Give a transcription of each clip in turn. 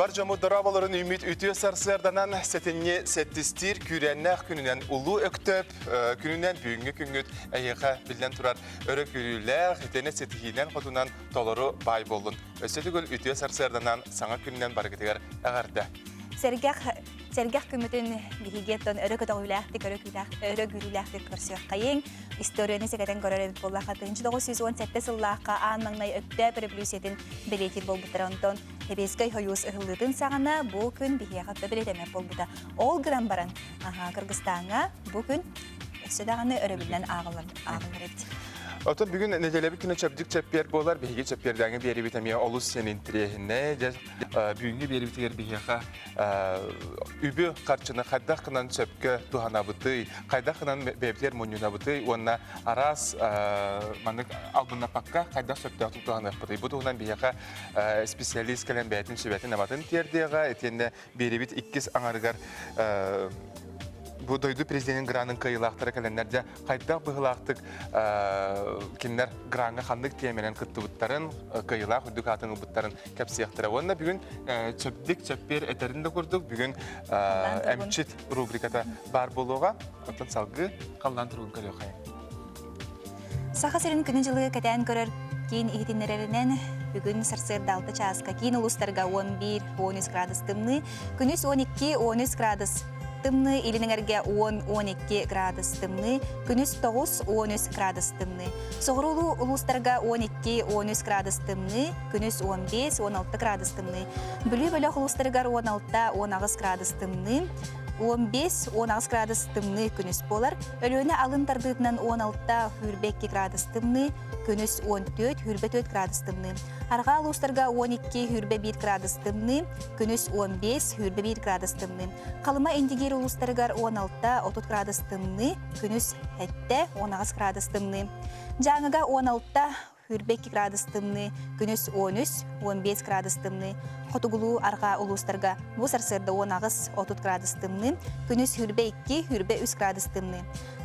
Бар жаму дарабаларын ümit ütüye sarsılardanan setinye settistir kürennek gününen ulu öktöp, gününen büyüngü küngüt ayıqa bilden turar örök yürüyler, etene setihinen kodunan toluru bay bolun. Össetügül ütüye sarsılardanan sana gününen bargıtıgar ağarda. Sergah kümütün bihigetten örök ödağıylağıtık, örök yürüylağıtık kırsı kayın. İstoryonu sekeden görerek bollağa 1917 sıllığa anmağınay öktöp revolüsiyetin biletir bolbutaranton. Hebeskay hoyuz ıhıllıdın sağına bu gün bihiyağı biletemek bolbuta. Ol gram baran Kırgızistan'a bugün södağını örebilen ağılır etti. Oto bugün nedelebi güne çapcık çapyer bolar bihige çapyerden bir yeri bitemiyor olus senin trihine büyüğü bir yeri bitiger bihiyağa übü karşına kaydakınan çapke tuhana bıtı kaydakınan bebler munyuna bıtı ona aras manık albına pakka kaydak çapte atıp tuhana bıtı bu tuhanan bihiyağa spesyalist kalen beyatin şibetin amatın tiyerdiğe etiyende bir yeri bit ikiz anargar bu doydu prezidentin granın kayılaqtara kalenlerce kaydak bıhılaqtık kimler granı xandık temelen kıttı bıtların kayılaq üdük atını bıtların kapsiyaqtıra. Onda bugün çöpdik çöpper eterinde kurduk. Bugün emçit rubrikata bar boluğa ondan salgı kallandırın kalıyor xayın. Sağa serin günün жылы keten görür keyin ihtinlerinin bugün sarsır dalta çaska keyin uluslarga 11-13 gradus tımlı, günüz 12-13 gradus tımlı, ilinlerge 10-12 gradus tımlı, günüz 9-13 gradus tımlı. Soğrulu uluslarga 12-13 gradus tımlı, günüz 15-16 gradus tımlı. Bülü uluslarga 16-19 gradus tımlı, 15-16 gradus tımlı günüz bolar. Ölüne alın tardığından 16-22 gradus tımlı, günüz 14-24 gradus tımlı. Arga uluslarga 12-21 gradus tımlı, günüz 15-21 gradus tımlı. Kalıma indigir uluslarga 16-30 gradus tımlı, günüz 7-16 gradus tımlı. Жаңыга 16-22 gradus tımlı, günüz 13-15 gradus tımlı. Xotugulu arga uluslarga bu sarsırda 19-30 gradus tımlı, günüz 22-23 gradus tımlı.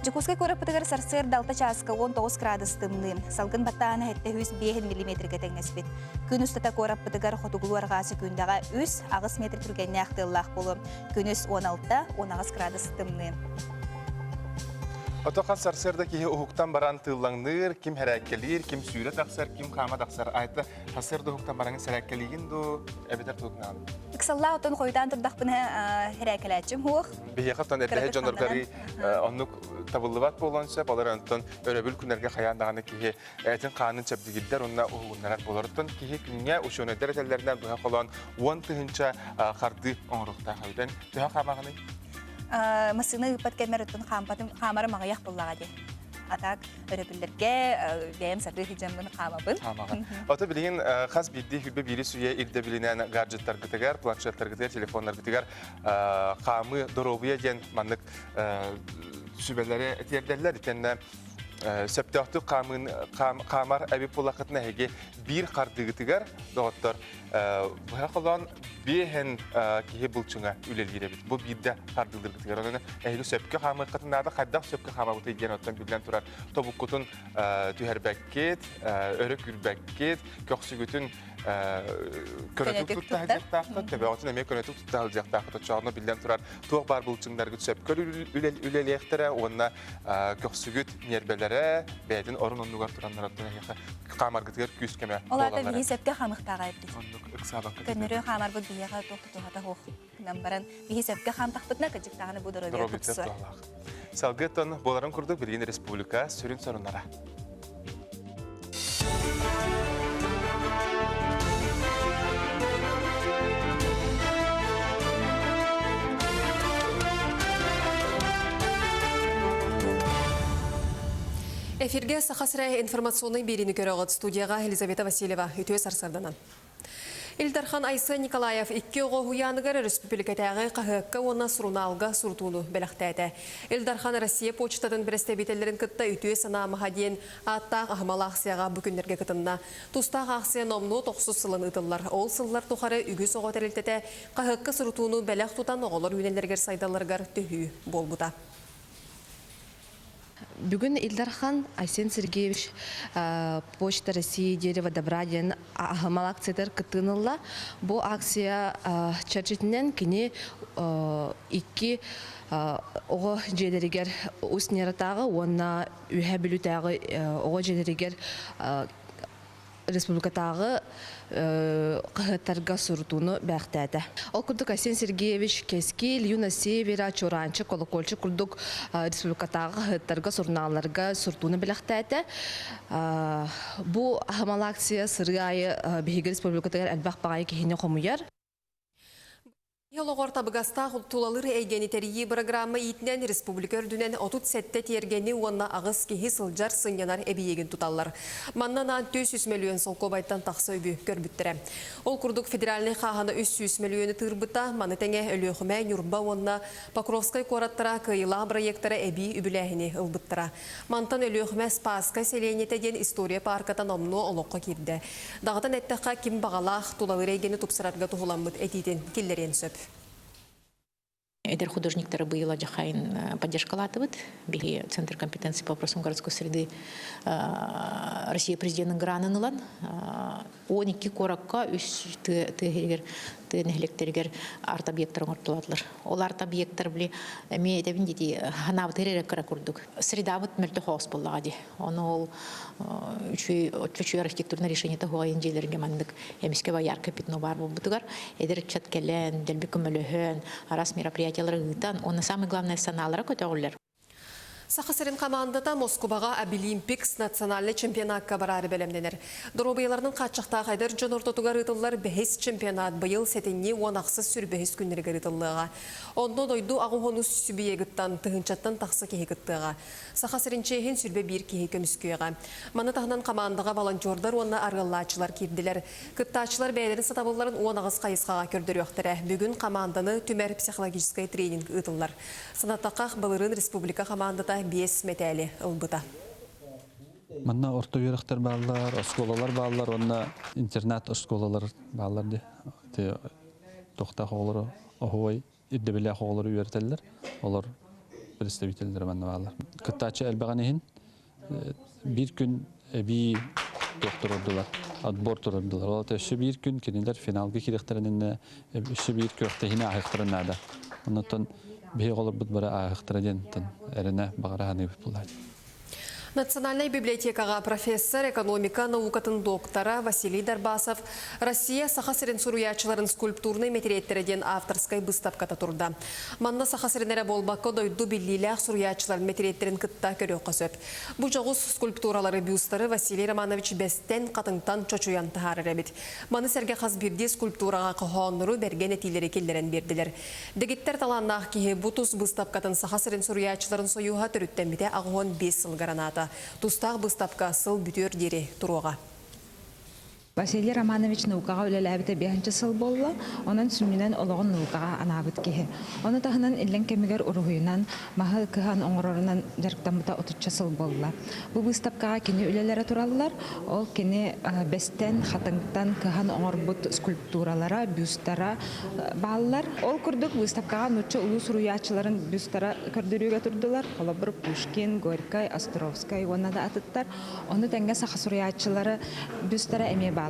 Jukuska korapıtıgar sarsır dalta çaska 19 gradus tımlı. Salgın batağına hette 105 mm getengesbet. Günüz tata korapıtıgar xotugulu argası gündaga 3 metr türgenine aktığılaq bolu. Günüz 16-19 gradus tımlı. Otoqan sarsırdaki hukuktan baran tığlanır, kim herekkelir, kim sürü taksar, kim kama taksar. Ayta sarsırda hukuktan baranın serekkeligin do ebeter tuğukna alın. İksallah oton koydan tırdak bına herekkeletçim huk. Bihiyaqatan edehe jonargari onluk tabıllıvat bolonsa, balar onton örebül күнерге xayandağını ki etin kanın çabdigidler, onna uğunlar bolarıtın ki günge uşun eder etellerden buha qolan 10 tığınca qardı onruqta xaydan. Tuha qamağını? Masını ıpat kemer ötün xamarı mağayaq bullağa de. Atak örebüllerge beyem sarı hicamını xamabın. Xamağın. Ota bilgin xas bildi hübbe biri suya irde bilinen gadgetlar gıtıgar, planşetler gıtıgar, telefonlar gıtıgar xamı dorobuya gen manlık sübelere etiyerderler itenne Septahtu kamar abi polakatına hege bir kardıgıtıgar doğatlar. Bu hakalan behen kihe bulçuna ülelgirebit. Bu bir de kardıgıtıgar. Onun ehli sepke kamar katında da kadar sepke kamar bu teygen otan bilen turar. Tobukutun tüherbekket, örük gülbekket, köksügütün könetük tutacakta. Tabii otun emeği könetük tutacakta. Çağına bilen turar. Tuğ bar bulçunlar güç sepke üleliyektere. Ona köksügüt nierbeler beyden orun onlugar turanlar attığına kamar gıtıgar küs keme olar da bihi sepke xamıq tağayıp dedi. Onluk ıksabak. Gönürü xamar bu biyağa toxtu hoq. Nambaran bihi sepke xam taqbıtna kıcık tağını bu dorobiya kıtsı. Salgıtan boların kurdu Bilgin Respublika sürün sorunlara. Эфирге Сахасрай информационный берini көрөгөт студияга Елизавета Васильева үтө сарсарданан. Илдархан Айсы Николаев 2 оғуяныгар республикатағы қағыққа оны сұруналға сұртуыны бәліқтәді. Илдархан Россия почтадан бірістебетелерін күтті үтуе санамыға дейін аттақ ағымалы ақсияға бүкіндерге күтінна. Тұстақ ақсия номну 90 сылын ұтылар. Ол сыллар тұқары үгі соғы тәрелтеті қағыққа сұртуыны бәліқ тұтан оғылар үйнелергер сайдаларғар түйі болбыда. Бүгін Илдархан Айсен Сергеевич Почта России Дерево Добра ден ағымал акциялар кытынылла. Бұл акция чарчетінен кіне икки оғы жедерігер ұснератағы, онна үйе білутағы оғы жедерігер республикатағы қағыттарға сұртуыны бәқтәді. Ол күрдік Айсен Сергеевич Кескил, Юна Севера, Чоранчы, Колокольчы күрдік республикатағы қағыттарға сұрналарға сұртуыны бәқтәді. Бұл ағымал акция сыры айы бейгі республикатағар әлбәқ бағайы кейіне қомыяр. Ялоғар табыгаста тулалыр әйгені тәрейі программы итінен республика үрдінен 37 тергені онна ағыз кейі сылжар сынянар әбейеген тұталар. Маннан 400 миллион сол кобайттан тақсы өбі көрбіттірі. Ол күрдік федеральный қағаны 300 миллионы тұрбыта, маны тәңе өліғіме нүрба онна Покровскай қораттыра кыйла проекттары әбей үбіләхіне ұлбыттыра. Мантан өліғіме Спаска селенетеден история паркатан омну олыққа керді. Дағытан әттіққа кім бағалақ тулалыр әйгені тұпсырарға тұғыламыд әтейден келлерен сөп. Эдер художниктары быйыла жахайын поддержкалатывыт. Беги Центр компетенции по вопросам городской среды Россия президентінің гранын ылан. 12 коракка үш тыгер арт объекттар оңыртылатылар. Ол арт объекттар біле ме этебин дети ханабы теререк кара курдук. Средабыт мөлті хоос боллагади. Оны ол үчүй архитектурный решение того инжелерге мандык эмиске ба ярко пятно бар бутугар. Эдер чаткелен, делбик көмөлөһөн, арас мероприятиялары гытан. Оны самый главное саналара көтөгүлөр. Сақасырын командада Москваға Олимпикс национальный чемпионатқа барары бәлемденер. Дұробайларының қатшақта қайдар жон ортотуға рытылылар бәхес чемпионат бұйыл сәтенне онақсыз сүрбәхес күндерге рытылыға. Ондан ойду ағуғонус сүбие гыттан, тұхынчаттан тақсы кеге гыттыға. Сақасырын чейхен сүрбе бір кеге көміскүйеға. Маны тағынан командаға волонтердар онына арғыллачылар керділер. Кыттачылар бәйлерін сатабыларын онағыз қайысқаға көрдір өқтірі. Бүгін команданы түмәр психологическай тренинг ұтылар. Санаттақақ балырын республика командата бес метәлі ұлбыта. Манна орта үйректер баллар, осколалар баллар, онна интернат осколалар баллар де. Тоқта қолыры, оғуай, ирдебелі қолыры үйертелер. Олар представителдер манна баллар. Кыттачы әлбаған ехін, бір күн әбей доктор ордылар, отбор тұрдылар. Ол әші бір күн кенелер финалғы керектерінен әші бір көқтехіне ағықтырын ада. Оннан бей қолыр бұд бары ағықтырын әріне бағара ғаны бұлайды. Национальная библиотекаға профессор экономика наукатын доктора Василий Дарбасов Россия сахасырын суруячыларын скульптурный метриеттереден авторскай выставката турда. Манна сахасырынere болбаққа дойду биллилях суруячыларын метриеттерін кытта көрөққа сөп. Бұл жоғыз скульптуралары бюстары Василий Романович бестен қатыңтан чочуян тахары рәбет. Маны сәрге қаз бірде скульптураға қоғаныру берген әтилері келдерін берділер. Дегеттер таланнақ кейі бұтус выставкатын сахасырын суруячыларын союға түріттен біде ағуын 5 сыл граната. Тустақ бұстапқа сыл бүтер дері тұруға. Василий Романович наукаға өлеләбіті 5 сыл болла, онын сүмінен олығын наукаға анабыт кеhe. Оны тағынан иллен кемігер ұрғыйынан, мағы кыған оңырорынан жарықтамыта 30 сыл болла. Бұл бұстапқаға кені өлелері тұралылар, ол кені бестен, қатыңтан кыған оңырбыт скульптуралара, бюстара балылар. Ол күрдік бұстапқаға нұтчы ұлы сұруячыларын бюстара көрдіруге тұрдылар. Ола бір Пушкин, Горькай, Островскай, оны да атыттар. Оны тәңге сақа сұруячылары бюстара әме балылар.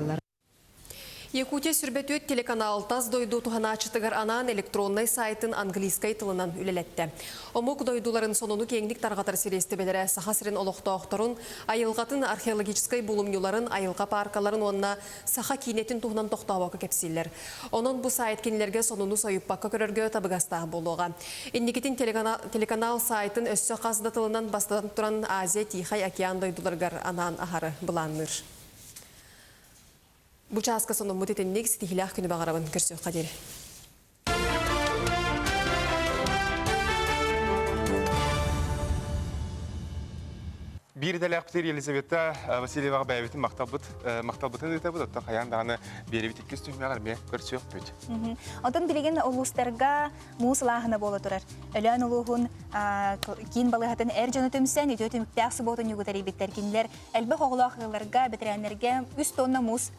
Якутия сүрбет телеканал таз дойду тухана ачытыгар анан электронный сайтын английскай тылынан үлелетті. Омук дойдуларын сонуну кеңдік тарғатар сирестебелері сахасырын олықтауқтарын, айылғатын археологическай булымюларын, айылға паркаларын онына саха кинетін тухынан тоқтауақы кепсилер. Онын бұл сайт кенілерге сонуну сайыппаққа көрерге табығастағы болуға. Инникетін телеканал сайтын өссі қазды тылынан бастан тұран Азия Тихай океан дойдуларғар анан ахары бұланыр. Бұл часқа соны мұтетін негіз тихилях күні бағарабын көрсі қадері. Bir de laqtır Елизавета Васильева бәйбетін мақталбытын өтәбіт, оттан қаяндағаны бері бітік кес түмеғар бе көрсі өқ бөт. Одан білеген ұлыстарға мұсылағына болы тұрар. Өлән ұлығын кейін балығатын әр жаны төмсен, өте өтіміктәқсы болын югытары беттер кенілер. Әлбі қоғылақыларға, бетерәнерге 3 тонна мұс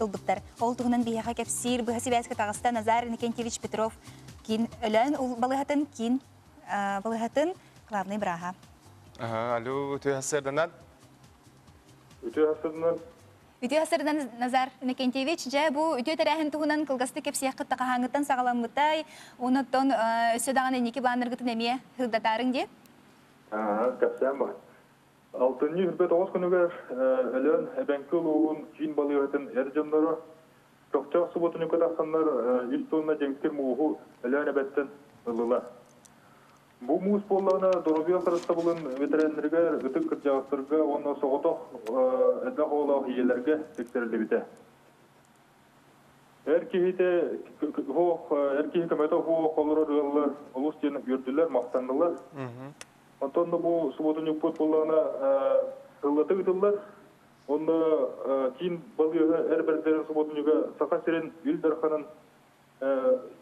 ылбыттар. Ол тұғынан бейяға кәпсир, бұғасы бәскі тағыста Назар Никентьевич Петров кейін өлән балығатын, кейін балығатын главный браға. Алло, үтө хасырданан. Үтө хасырынан Үтө хасырдан Назар Иннокентьевич, жа бу үтө тарахын туһунан кылгасты кепсиях кытта кахаңыттан сагаламытай, онуттон сөдаганы ники баныргытын эмие хырдатарың де. капсам бар. Алтынны үрбет 9 күнүгөр элен эбенкыл угун кийин балыгытын эржемдары тохчак суботуну кытасандар илтонна жеңкер мууху элен эбеттен ылыла. Бу муус боллана доробия сарыста булын ветеринерге, үтүк кыржагыстырга, онно соготох эдда хоолау хиелерге тексерилди бите. Эркихите көмөтө хоо колорор ыллар, улус жөнүп жүрдүлөр, мактандылар. Онтон бу суботун юкпут боллана ыллаты ütүллар. Онда кийин балыгы эрбердерин суботун юга сака сирен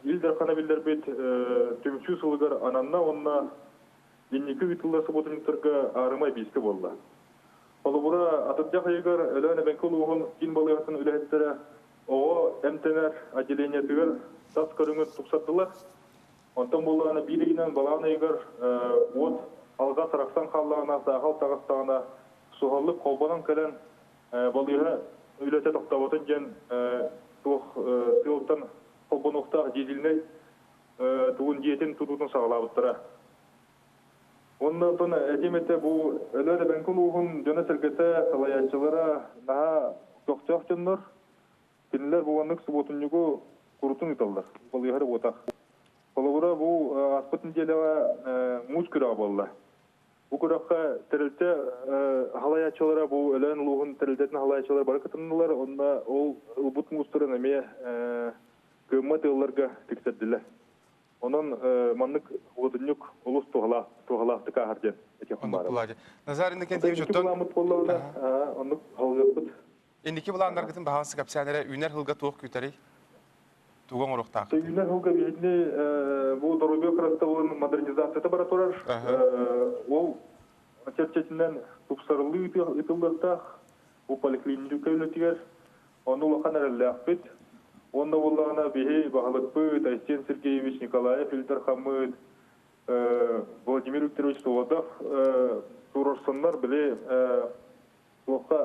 Илдерхана билдербет төмчү сылыгар ананна онна инники ütүллар суботун юктарга арымай биске болду. Олубура атыржак айгар элөне бенкулугун кийин балыгатын үлехеттере ого эмтенер отделение тыгар тас көрүңөт туксаттылар. Онтон болланы биринен баланы айгар от алга сараксан халлагына сагал тагыстагына сугаллык колбонон келен балыгы үлете токтоботун жен тылыктан колбонуктар жедилней тугун диетин тутутун сагалабыттыра. Ондан эдемете бу элөде бенкулугун жана сергете салаячылары наha токчак жоннор кинилер буганнык суботунюгу курутун италдар. Балыгы бота. Колобура бу аспытын желева муз күрө болду. Бу күрөккө терилте халаячылары бу элен лугун терилтетин халаячылары бар кытындылар. Онда ол бут мустурун эме кыммат ылларга тексердилер. Онон маннык удунюк улус тугалафты кахаржен этеким бар. Назар Иннокентьевич, онук халжапыт. Инники буландаргытын баһасы капсанера үнер хылга туох күтәри. Туган урактак. Үйнер хылга бейни бу доробия красталын модернизацияда бара турар. Ол черчетинен тупсарылы итылдактах, бу поликлиника үлетигер, оны улахан әрелләхпет. Онда боллағына бейі бағалықпыт, Айсен Сергеевич Николаев, Ильдар Хамыд, Владимир Викторович Солодов, турарсындар біле уаққа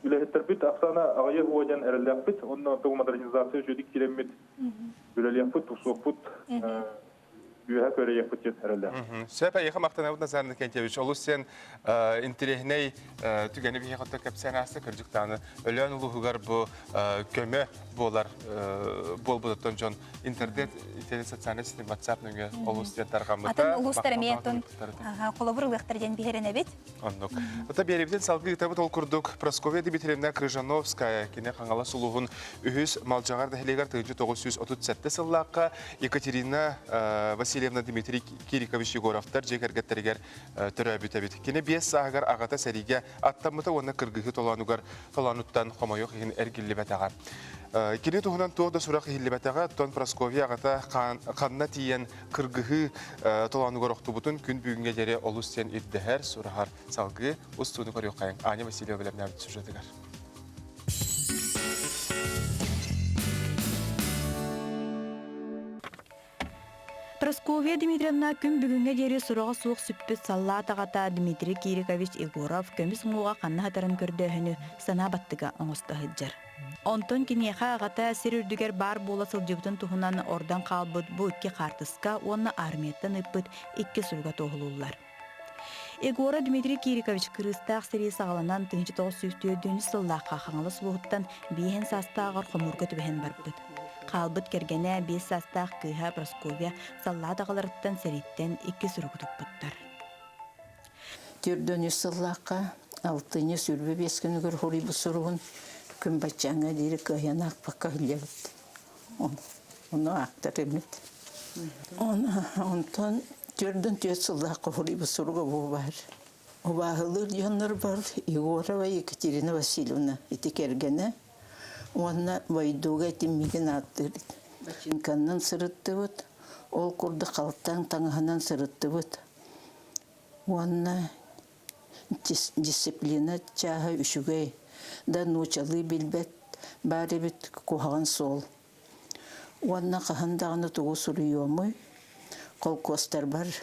үләхеттер бит, ақсана ағайы хуаден әрелләхпет, онда бұл модернизация жөдік керемет үләләхпет, тұсуқпет, үйәк өрейәхпет жет әрелләхпет. Сөйпә еқі мақтанауыд Назар Иннокентьевич, олу сен интерехней түгені бейі қотты кәпсәнәсі кірдіктаны өлен ұлығығар бұ көмі болар бол-бұдыттан жон интернет социальный систем WhatsApp нүңі олу сен тарғамыта. Атын улустар әмейеттін қолабыр ұлықтардан бейіріне бет. Оннық. Ота беребеден салғы ғытабыт ол күрдік Прасковия Дмитриевна Крыжановская кене қаңала сұлығын үхіз малжағар дәхелегар 1937 сыллаққа Екатерина Васильевна Дмитрий Кирикович Егоровтар жекергеттерігер түрі әбіт. Кене 5 сағығар ағата сәриге аттамыта оны кыргығы толануттан қомайық ең әргілі бәтаға. Кене тұғынан тоғда сұрақ елі бәтаға Тон Прасковия ағата қанна тиен кыргығы толануғар оқты бұтын күн бүгінге дере олу сен үддіғер сұрағар салғы ұстуыны көрі қайын. Аня Василия білімін әбіт сюжетігер. Прасковия Дмитриевна күн бүгінге дері сұраға суық сүппіт салла тағата Дмитрий Кирикович Егоров көміс мұға қанна хатарын көрдіғіні сана баттыға оңысты хыджар. Онтон кенеха ағата сер үрдігер бар бола сылжыбытын тұхынан ордан қалбыт бұ үкке қартысқа, оны армияттан үппіт үкке сұлға тоғылулар. Егора Дмитрий Кирикович кырыстақ сері сағаланан 1904 сыллаққа қаңылы сұлғыттан бейхен састағыр қомырғы түбәхен барбыт. Қалбыт кергене 5 састақ кыға Прасковия салладағыларыттан сәреттен 2 сүргітіп бұттар. Түрдені сыллаққа 6-ны сүрбе 5 күні көр хори бұсырғын күн бачаңа дейірі күйен ақпаққа үлебіт. Оны ақтар емет. Онтан түрден түйет сыллаққа хори бұсырға бұл бар. O bağılır yanlar var. Егорова Екатерина Васильевна ити кергене. Ona vayduga etimigen attırdı. Başınkandan sırıttı bud. Ol kurdu kaltan tanıhanan sırıttı bud. Ona disiplina çaha üşügey. Da nuçalı bilbet. Bari bit kuhan sol. Ona kahındağını tuğu sürüyor mu? Kol kostar var.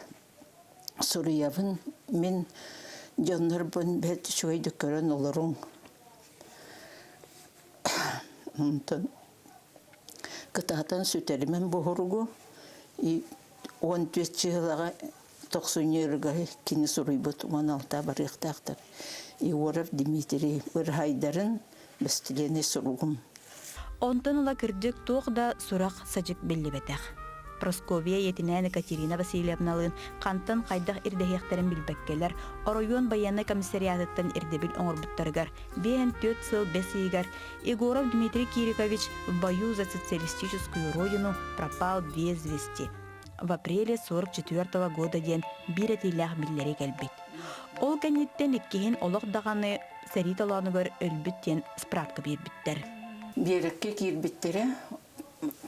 Сурыябын мен жоннор бун бет шойды көрөн олорун. Онтон кытаатан сүтеримен бохоругу и 14 жылга 90-га кини суруйбут маналта барыктактар. И оров Дмитрий Вырхайдарын бестилене суругум. Онтон ула кырдык туохда сурак сажык беллебетех. Просковия етинен Екатерина Васильевналын кантан кайдах ирдехектерин билбеккелер, оройон баянны комиссариатыттан ирдебил оңорбуттарыгар, 5-4 сыл бесигар, Егоров Дмитрий Кирикович в бою за социалистическую родину пропал без вести. В апреле 44 года ден биретилях биллери келбит. Ол кенеттен иккихин олох даганы сариталаныгар өлбүттен справка бирбиттер. Берекке кирбиттере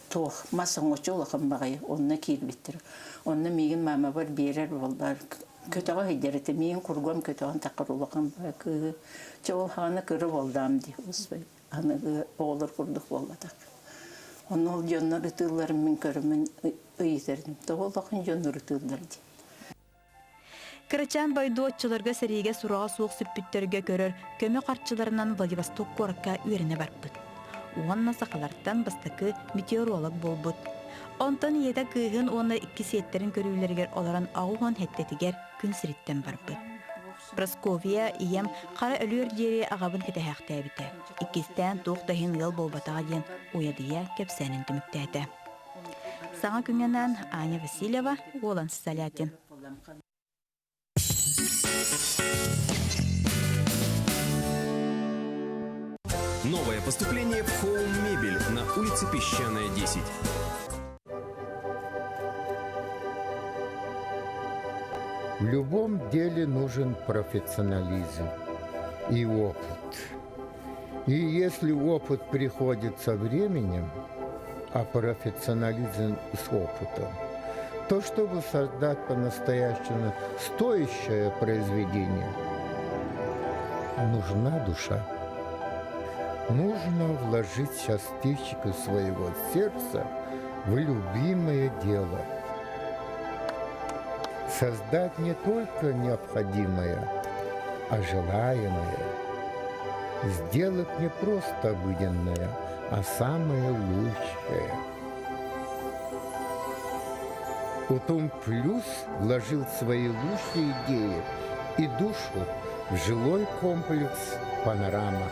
тох масаңочол акымбагай онна кирбиттер. Онна мигин мама бар берер болдар. Көтөгө хидерете мен кургам көтөгөн такырулакан бак. Чол ханы кыры болдам ди. Осбай аны олор курдук болдак. Онол жоннор тыллар мен көрмөн ыйтердим. Тоголакын жоннор тылдар ди. Кырачан байдуотчыларга сериге сурага суок сүппүттерге көрөр көмө карчыларынан Владивосток коракка үйрөне барбыт. Уанна сакаларттан бастакы метеоролог болбут. Онтон иеда кыйгын оны 2 сеттерин көрүүлергер оларан агуган хеттетигер күн сириттен барбыт. Просковия ием кара өлөр диери агабын кетехактабите. Иккистен туктахин ел болбатага ден уядыя кепсенин түмүктәте. Саңа күннән Аня Васильева, Волан Салятин. Новое поступление в Home Мебель на улице Песчаная, 10. В любом деле нужен профессионализм и опыт. И если опыт приходит со временем, а профессионализм с опытом, то чтобы создать по-настоящему стоящее произведение, нужна душа. Нужно вложить частичку своего сердца в любимое дело. Создать не только необходимое, а желаемое. Сделать не просто обыденное, а самое лучшее. Утум Плюс вложил свои лучшие идеи и душу в жилой комплекс «Панорама».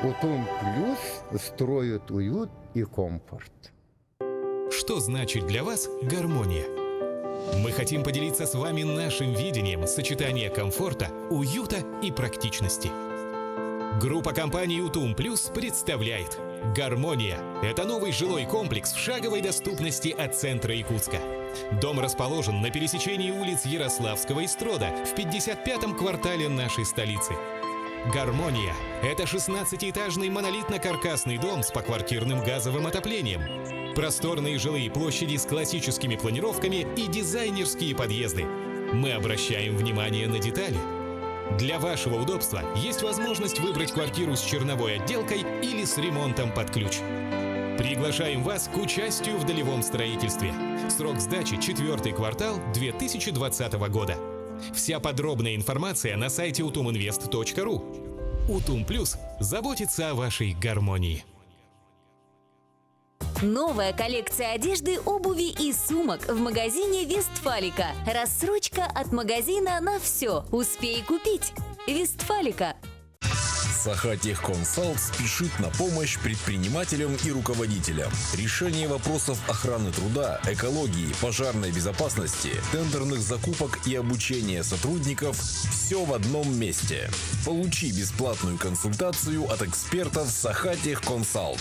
Утум Плюс строит уют и комфорт. Что значит для вас гармония? Мы хотим поделиться с вами нашим видением сочетания комфорта, уюта и практичности. Группа компаний «Утум Плюс» представляет «Гармония». Это новый жилой комплекс в шаговой доступности от центра Якутска. Дом расположен на пересечении улиц Ярославского и Строда в 55-м квартале нашей столицы. «Гармония» — это 16-этажный монолитно-каркасный дом с поквартирным газовым отоплением. Просторные жилые площади с классическими планировками и дизайнерские подъезды. Мы обращаем внимание на детали. Для вашего удобства есть возможность выбрать квартиру с черновой отделкой или с ремонтом под ключ. Приглашаем вас к участию в долевом строительстве. Срок сдачи 4-й квартал 2020 года. Вся подробная информация на сайте utuminvest.ru. Утум Плюс заботится о вашей гармонии. Новая коллекция одежды, обуви и сумок в магазине Вестфалика. Рассрочка от магазина на все. Успей купить. Вестфалика. Сахатехконсалт спешит на помощь предпринимателям и руководителям. Решение вопросов охраны труда, экологии, пожарной безопасности, тендерных закупок и обучения сотрудников – все в одном месте. Получи бесплатную консультацию от экспертов Сахатехконсалт.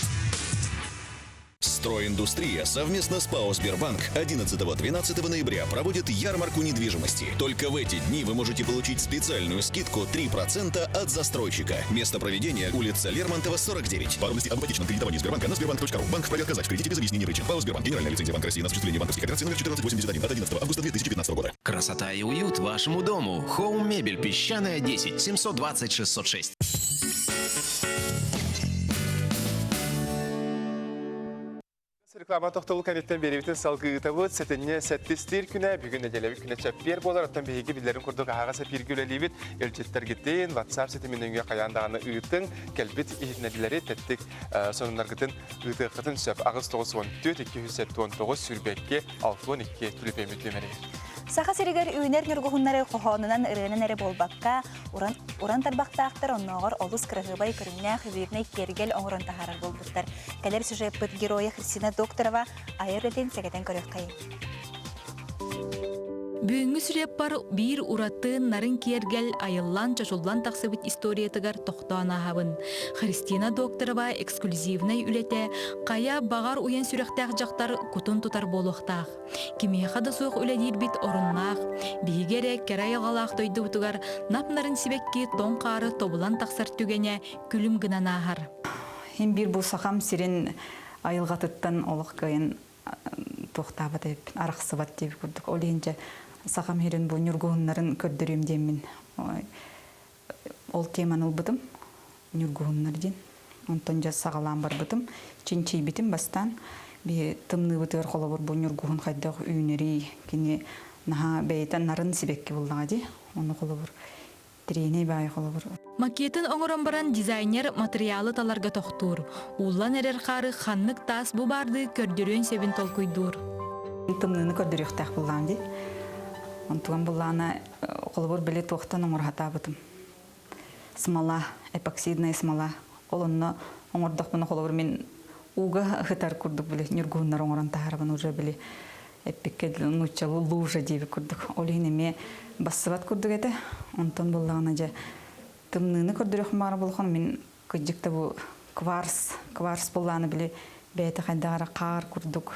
Стройиндустрия совместно с ПАО «Сбербанк» 11-12 ноября проводит ярмарку недвижимости. Только в эти дни вы можете получить специальную скидку 3% от застройщика. Место проведения – улица Лермонтова, 49. Подробности об ипотечном кредитовании Сбербанка на сбербанк.ру. Банк вправе отказать в кредите без изъяснений рычаг. ПАО «Сбербанк». Генеральная лицензия Банка России на осуществление банковских операций номер 1481 от 11 августа 2015 года. Красота и уют вашему дому. Home Мебель, Песчаная, 10, 720-606. реклама тоқталу кәнеттен беребетін салғыты бұд, сәтіне сәттестер күні, бүгін әделеві күні чәппер болар, оттан бейге білдерін күрдік ағаға сәпергілі лейбет, елчеттер кеттен, WhatsApp сәтіменіңге қаяндағаны ұйыттың, кәлбет ехінәділері тәттік сонынарғытын ұйыты қытын сөп ағыз 914-219 сүрбәкке 612 түліпемет өмәрі. Саха сиригер үйнер нюргухуннары қоғонынан ырынын әрі болбаққа, уран тарбақтақтар онноғыр олыс кірғыбай көрінне хүбіріне кергел оңырын тахарар болбуттар. Кәлер сюжет бұд героя Христина Докторова айырден сәгеден көрек қайын. Бүгінгі сүреп бар бір ураттын нарын кергел айыллан чашуллан тақсыбыт историятыгар тоқтуана хабын. Христина Докторова эксклюзивнай үлете қая бағар уен сүректәқ жақтар күтін тұтар болуқтақ. Кемеяқада суық үледер бит орыннақ. Бейгере керай алғалақ тойды ұтығар напнарын сибекке тон қары тобылан тақсар түгене күлім гынан ағар. Хем бір бұл сақам сирен айылғатыттан олық кайын тоқтабы деп, арақсыбат деп көрдік. Олейінше сақам херен бұл нүргуғынларын көрдірем деймін. Ол теман ол бұдым, нүргуғынлар ден. Онтан жа сағалан бар бұдым. Ченчей бітім бастан. Тымны бұтығыр қолы бар бұл нүргуғын қайдағы үйінері. Кені наға бәйтен нарын себекке болдыға де. Оны қолы бар. Трейней бай қолы бар. Макетін оңырын баран дизайнер материалы таларға тоқтур. Улан әрер қары қаннық тас бұ барды көрдірен себін толкуйдур. Тымныны көрдірек тақ болған де. Онтуған бұллағына қолы бар біле тоқтан оңырғата бұтым. Смала, эпоксидная смала. Олынны оңырдық бұны қолы бар мен уға ғытар күрдік біле. Нүргуынлар оңырын тағарбын уже біле. Эппеккел нучалы лужа дейбі күрдік. Олығын еме бассыбат күрдік әді. Онтан бұллағына же тымныны көрдірек мағыр болған. Мен күджікті бұл кварс бұллағына біле бәйті қайдағара қағар күрдік.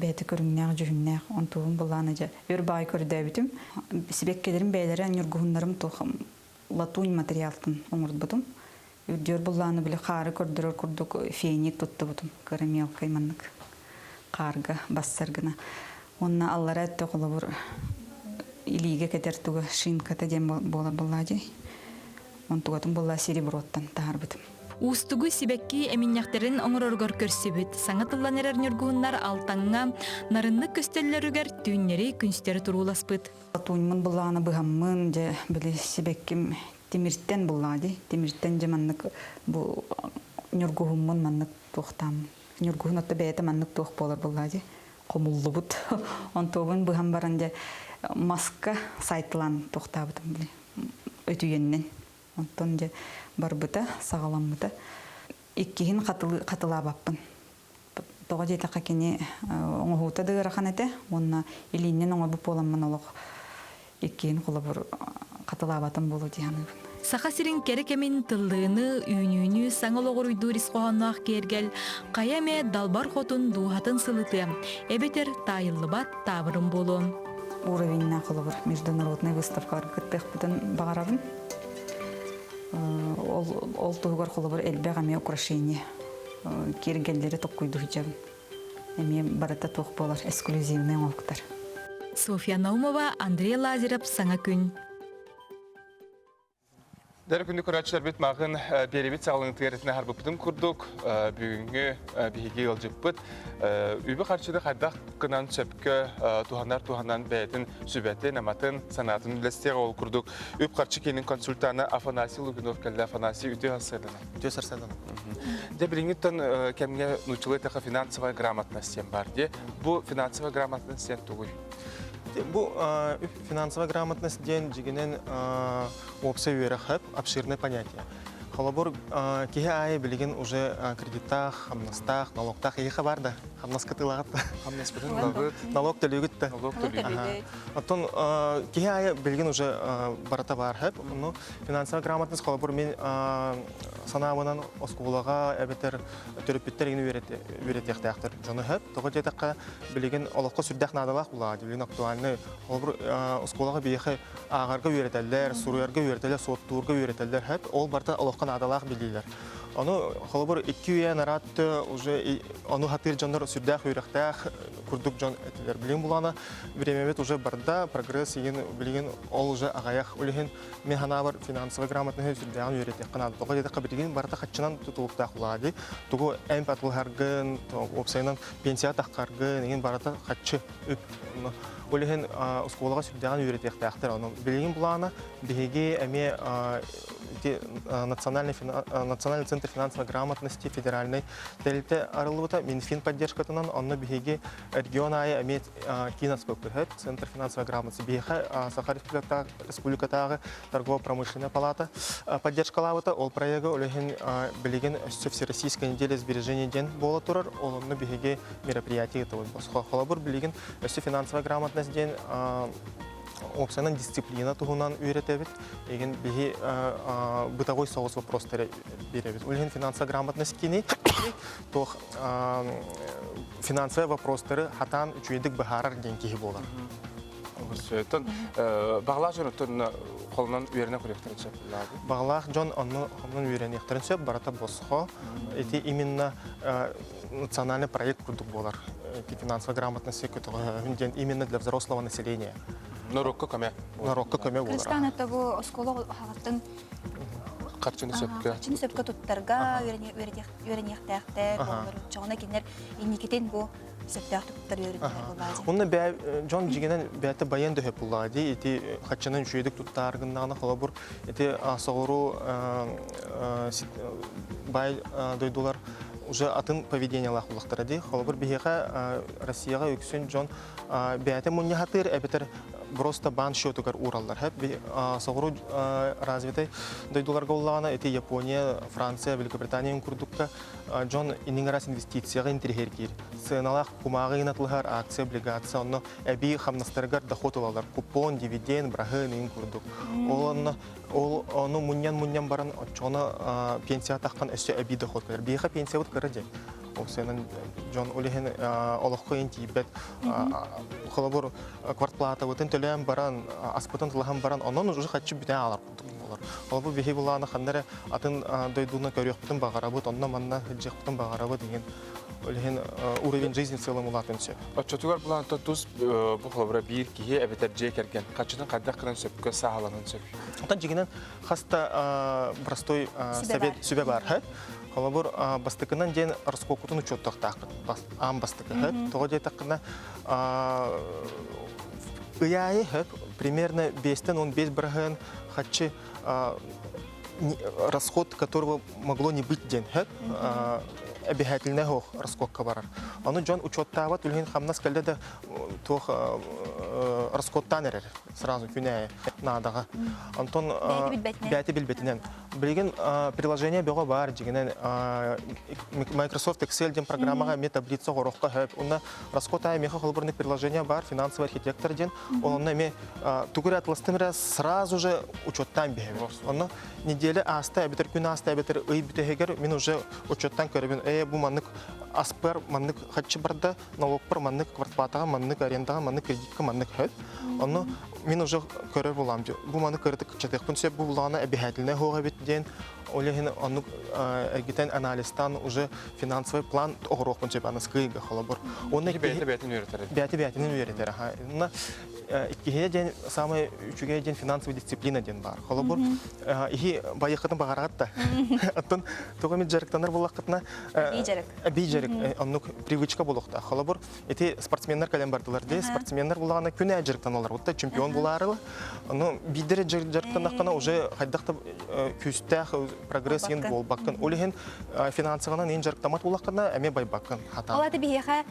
Бәйті көріңнәқ, жүхіннәқ, онтуғын бұллағына же өр бай көрді әбітім. Сібеккелерім бәйлері нүргуынларым тоқым латунь материалтын оңырд бұдым. Үрдер бұллағына біле қары көрдірер күрдік фейник тұтты бұдым. Карамел қайманлық қарға, бассарғына. Онына аллара әтті қолы бұр илиге кәтертігі шинката дем болар бұллади. Онтуғатын бұлла сереброттан тағар бұдым. Устугу сибекки эминняхтерин оңороргор көрсүбүт. Саңатыллан эрер нүргууннар алтаңга нарынны көстөллөрүгер түйнери күнстері туруласпыт. Туймын бұллағына бұғаммын же білі сибекким темирттен бұллади. Темирттен же маннык бұл нүргуумын маннык тоқтам. Нүргуун отты бәйті маннык тоқ болар бұллади. Қомуллы бұд. Онтуғын бұғам баран же маска сайтылан тоқтабытым білі. Өтүйеннен. Онтон же бар бұта, сағалам бұта. Иккейін қатыла баппын. Тоға жейті қакені оңғуыта дығырақан әті. Онына илейінен оңыр бұп боламын олық. Иккейін қолы бір қатыла батын болу дейіні. Саха сирин керекемин тыллыыны, үйнүйіні саңылоғыр үйдурис қоғаннақ кергел, қаяме далбар хотун дуғатын сылыты. Эбетер тайылы бат табырым болу. Уровенна қолы бір международный выставкалар күттіқ бұтын бағарабын. Ол туғар қолы бір әлбәқ әме украшение. Кергелдері тоқ қойды хиджабын. Әме барата тоқ болар, эксклюзивный оңықтар. Софья Наумова, Андрей Лазарев, Саңа күн. Дәрі күнді көрәтшілер бет мағын беребет сағылының тігеретіне харбы бұтын күрдік. Бүгінгі бейге елжіп бұт. Үбі қаршыды қайдақ қынан сөпкі туғаннан бәйтін сүбәті, наматын, санатын үлестеғі ол күрдік. Үбі қаршы кенің консультаны Афанасий Лугинов кәлді. Афанасий үте сарсайдана. Үте сарсайдана. Де біліңіттен кәмге нұчылы тәқі финансовая грамотностен бар. Де бұл финансовая грамотностен тұғый. Бұл финансовая грамотность ден жігінен опция өйері қып, обширное понятие. Холобор кеге айы білген уже кредиттах, хамнастах, налогтах ехі барды. Хамнас кытылағытты. Хамнас бітін налог төлігітті. Налог төлігітті. Оттон кеге айы білген уже барата бар қып. Финансовая грамотность холобор мен санауынан осколаға әбетер төріппеттер ені өретектәқтір. Жоны қып. Тоғы жетаққа білген олыққа сүрдәқ надалақ бұлады. Білген актуальны холобор осколаға бейхі ағарға өретелер, сұруярға өретелер, соттуырға өретелер қып. Ол барта олыққа надалақ білдейлер. Оны холобор 2 уян аратты уже оны хатыр жандар сүрдәх үйрәктәх курдук жан этилер билин булана времябет уже барда прогресс еген билген ол уже агаях үлеген мен ханабар финансовый грамотный сүрдәгән үйрәтә кына тога дә кабирген барда хатчынан тутулуп тахлады тугу эм патлыгаргын опсайнан пенсия тахкаргын еген барда хатчы үлеген школага сүрдәгән үйрәтә тахтар аны билген булана биге эме Национальный центр финансовой грамотности федеральной телте арылута Минфин поддержкатынан онны биге регионая имеет киноскопы центр финансовой грамотности биха Саха республикатагы торгово-промышленная палата поддержкалавыта ол проекты улеген билеген всероссийская неделя сбережений ден бола турар олонны биге мероприятие это босхо холобур билеген финансовая грамотность ден опциональная дисциплина тугунан үйрәтәбит, еген биһи бытовой соус вопростары бирәбит. Улген финансовая грамотность кини, тох финансовые вопростары хатан үчүедик бахарар деньги болар. Сөйтен баглах жонтон колунан үйрәнә күрәктән сөп. Баглах жон анны колунан үйрәнәктән сөп барата босхо. Эти именно национальный проект курдук болар. Эти финансовая грамотность именно для взрослого населения. Нарокко көмө. Нарокко көмө болар. Кыргызстан атабы осколог хагаттын Карчыны сөпкө. Карчыны сөпкө туттарга үйрәнәктәктәр, чоңна кинер инникетен бу сөптәк туттар үйрәнәктәр булады. Онны бә Джон жигенен бәте баян дөһеп булады. Эти хатчының шүйдик туттаргыннан холобур эти асогуру бай дойдулар уже атын поведение лахулактырды. Холобур бихега Россияга үксүн Джон бәте мунья хатыр әбетер просто бан счетугар ураллар. Согуру развитой дойдулар голлана эти Япония, Франция, Великобритания курдукка Джон ининграс инвестицияга интерхеркир. Сыналах кумагы инатлыгар акция, облигация, онно эби хамнастаргар доход алалар. Купон, дивиденд, брахын ин курдук. Ол ону муньян баран чона пенсия таккан өсө эби доход калар. Биха пенсия вот кырыжы. Сенен Джон Олеген олохко интибет холобор квартплата вот төлөм баран аспытын тылган баран онон уже хатчы бүтө алар курдук. Холобор бихи булана хандары атын дойдуна көрөктүн багарабыт онна манна хыжыктын багарабы деген Олеген уровень жизни в целом улатын сөп. Отчетугар булан тотус бу холобора бир кие эбетер жекерген качынан кадак кылан сөпкө сааланын сөп. Отан жигенен хаста простой совет сүбе бар. Холобор бастыкынан ден раскокутун учеттак такын. Ам бастыкы хэп. Того дей такына ыяйы хэп. Примерно 5-15 брагын хатчы расход которого могло не быть ден хэп. Обязательно раскокка барар. Аны Джон учеттават үлген хамнас калда да тох раскоттан эрер. Сразу күнәе надага. Антон бәте билбетинен. Билген приложение бего бар дигенен Microsoft Excel ден программага мет таблица горокка хэп. Уна раскотта меха холборный приложение бар, финансовый архитектор ден. Онна ме тугур атластымра сразу же учеттан бехе. Онна неделя аста битер күн аста битер ый битегер мен уже учеттан көрөбүн. Бу маннык аспер, маннык хатчы барда, налог бар, маннык квартплатага, маннык арендага, маннык кредитка, маннык хэп. Онно мен уже көрөр булам. Бу маннык кредит чатыкпын сөп бу булана обязательно хога бит ден. Олеген онну эгитен анализтан уже финансовый план огорокпын сөп аны скыйга холобор. Онны бәтин үйрәтер. Бәтин үйрәтер. Ха. Иккеге ден самый үчүге ден финансовый дисциплина ден бар. Холобор ихи байыкытын багарагатта. Аттан тогомит жарыктанар булакытна бижерик оннук привычка булукта. Холобор эти спортсменнер калем бардылар де спортсменнер булагана күнә жарыктаналар. Утта чемпион буларылы. Аны бидере жарыктанаккана уже хайдакта күстәх прогресс ен бол баккан. Олеген финансыгынан ен жарыктамат булаккана эме бай баккан хата. Алаты бияха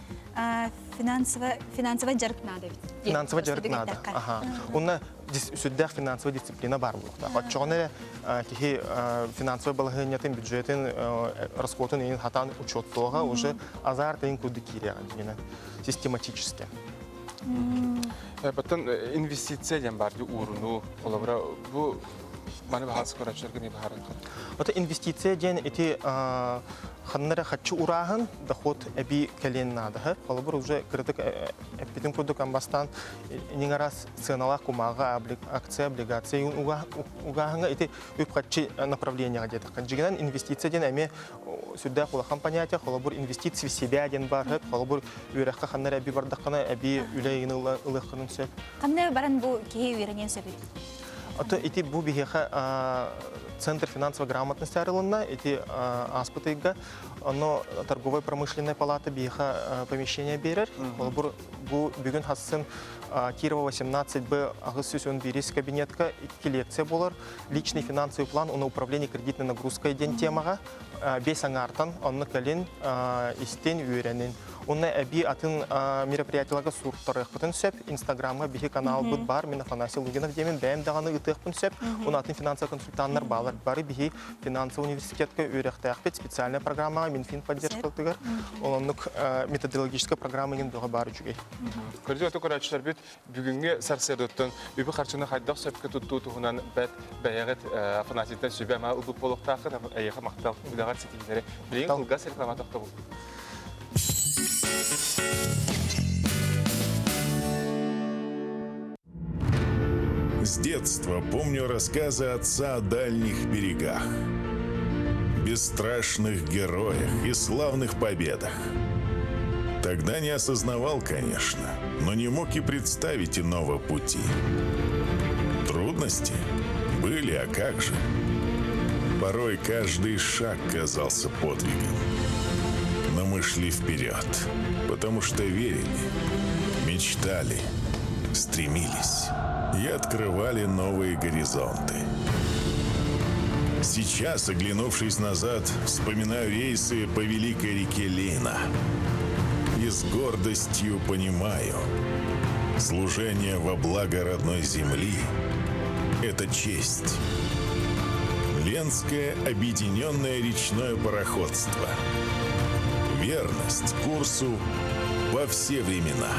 финансовый жарыктнады. Финансовый жарыктнады. Ага. Уна сүддәх финансовый дисциплина бар булукта. Отчоны кихи финансовый балагынятын бюджетин расходын ен хатан учеттога уже азарт ен куды киря дигене систематически. Потом инвестиция ден бар ди уруну холобра бу маны бахас көрөчөргө не бар. Вот инвестиция ден эти ханнара хатчы ураһын доход эби келен надыһы. Холобур уже критик эпитин курдук амбастан нигарас ценалах кумага акция, облигация угаһыңа ити үп хатчы направлениега дедик. Жигенен инвестиция ден эме сюда кулахан понятие, холобур инвестиции в себя ден бар, холобур үрәхкә ханнара эби бардаккана эби үләйгене ылыхкынын сөп. Кандай баран бу кие үйренен сөбүт? Ото ити бу бихеха Центр финансовой грамотности арылына, эти аспытыга, но торговая промышленная палата бихеха помещение берер. Бу бүгүн хасын Кирова 18Б агысүсүн бирис кабинетка 2 лекция болар. Личный финансовый план на управление кредитной нагрузкой ден темага. Бес аңартан, онны калин истен үйренен. Онна әби атын мероприятияларға сурттарық бұтын сөп, инстаграмға бихи канал бұд бар, мен Афанасий Лугинов демен бәйім дағаны ұтық бұн сөп, он атын финансовый консультанттар балар. Бары бихи финансовый университетке үйректі әқпет, специальная программа, Минфин поддержкалтығыр, олонлық методологическая программа ен бұға бары жүгей. Көрді өті көрәтшілер бүт, бүгінгі сарсердеттің үбі қарчыны қайдақ сөпке тұтту тұғынан бәт бәйәғет Афанасийден сөбе әмә ұлып болуқтақы, әйеға мақтал үдағар сетігінері. Білейін қылға сәркламатақта бұл. С детства помню рассказы отца о дальних берегах, бесстрашных героях и славных победах. Тогда не осознавал, конечно, но не мог и представить иного пути. Трудности были, а как же? Порой каждый шаг казался подвигом. Но мы шли вперед, потому что верили, мечтали, стремились и открывали новые горизонты. Сейчас, оглянувшись назад, вспоминаю рейсы по великой реке Лейна и с гордостью понимаю, служение во благо родной земли – это честь. Ленское объединенное речное пароходство. Верность курсу во все времена.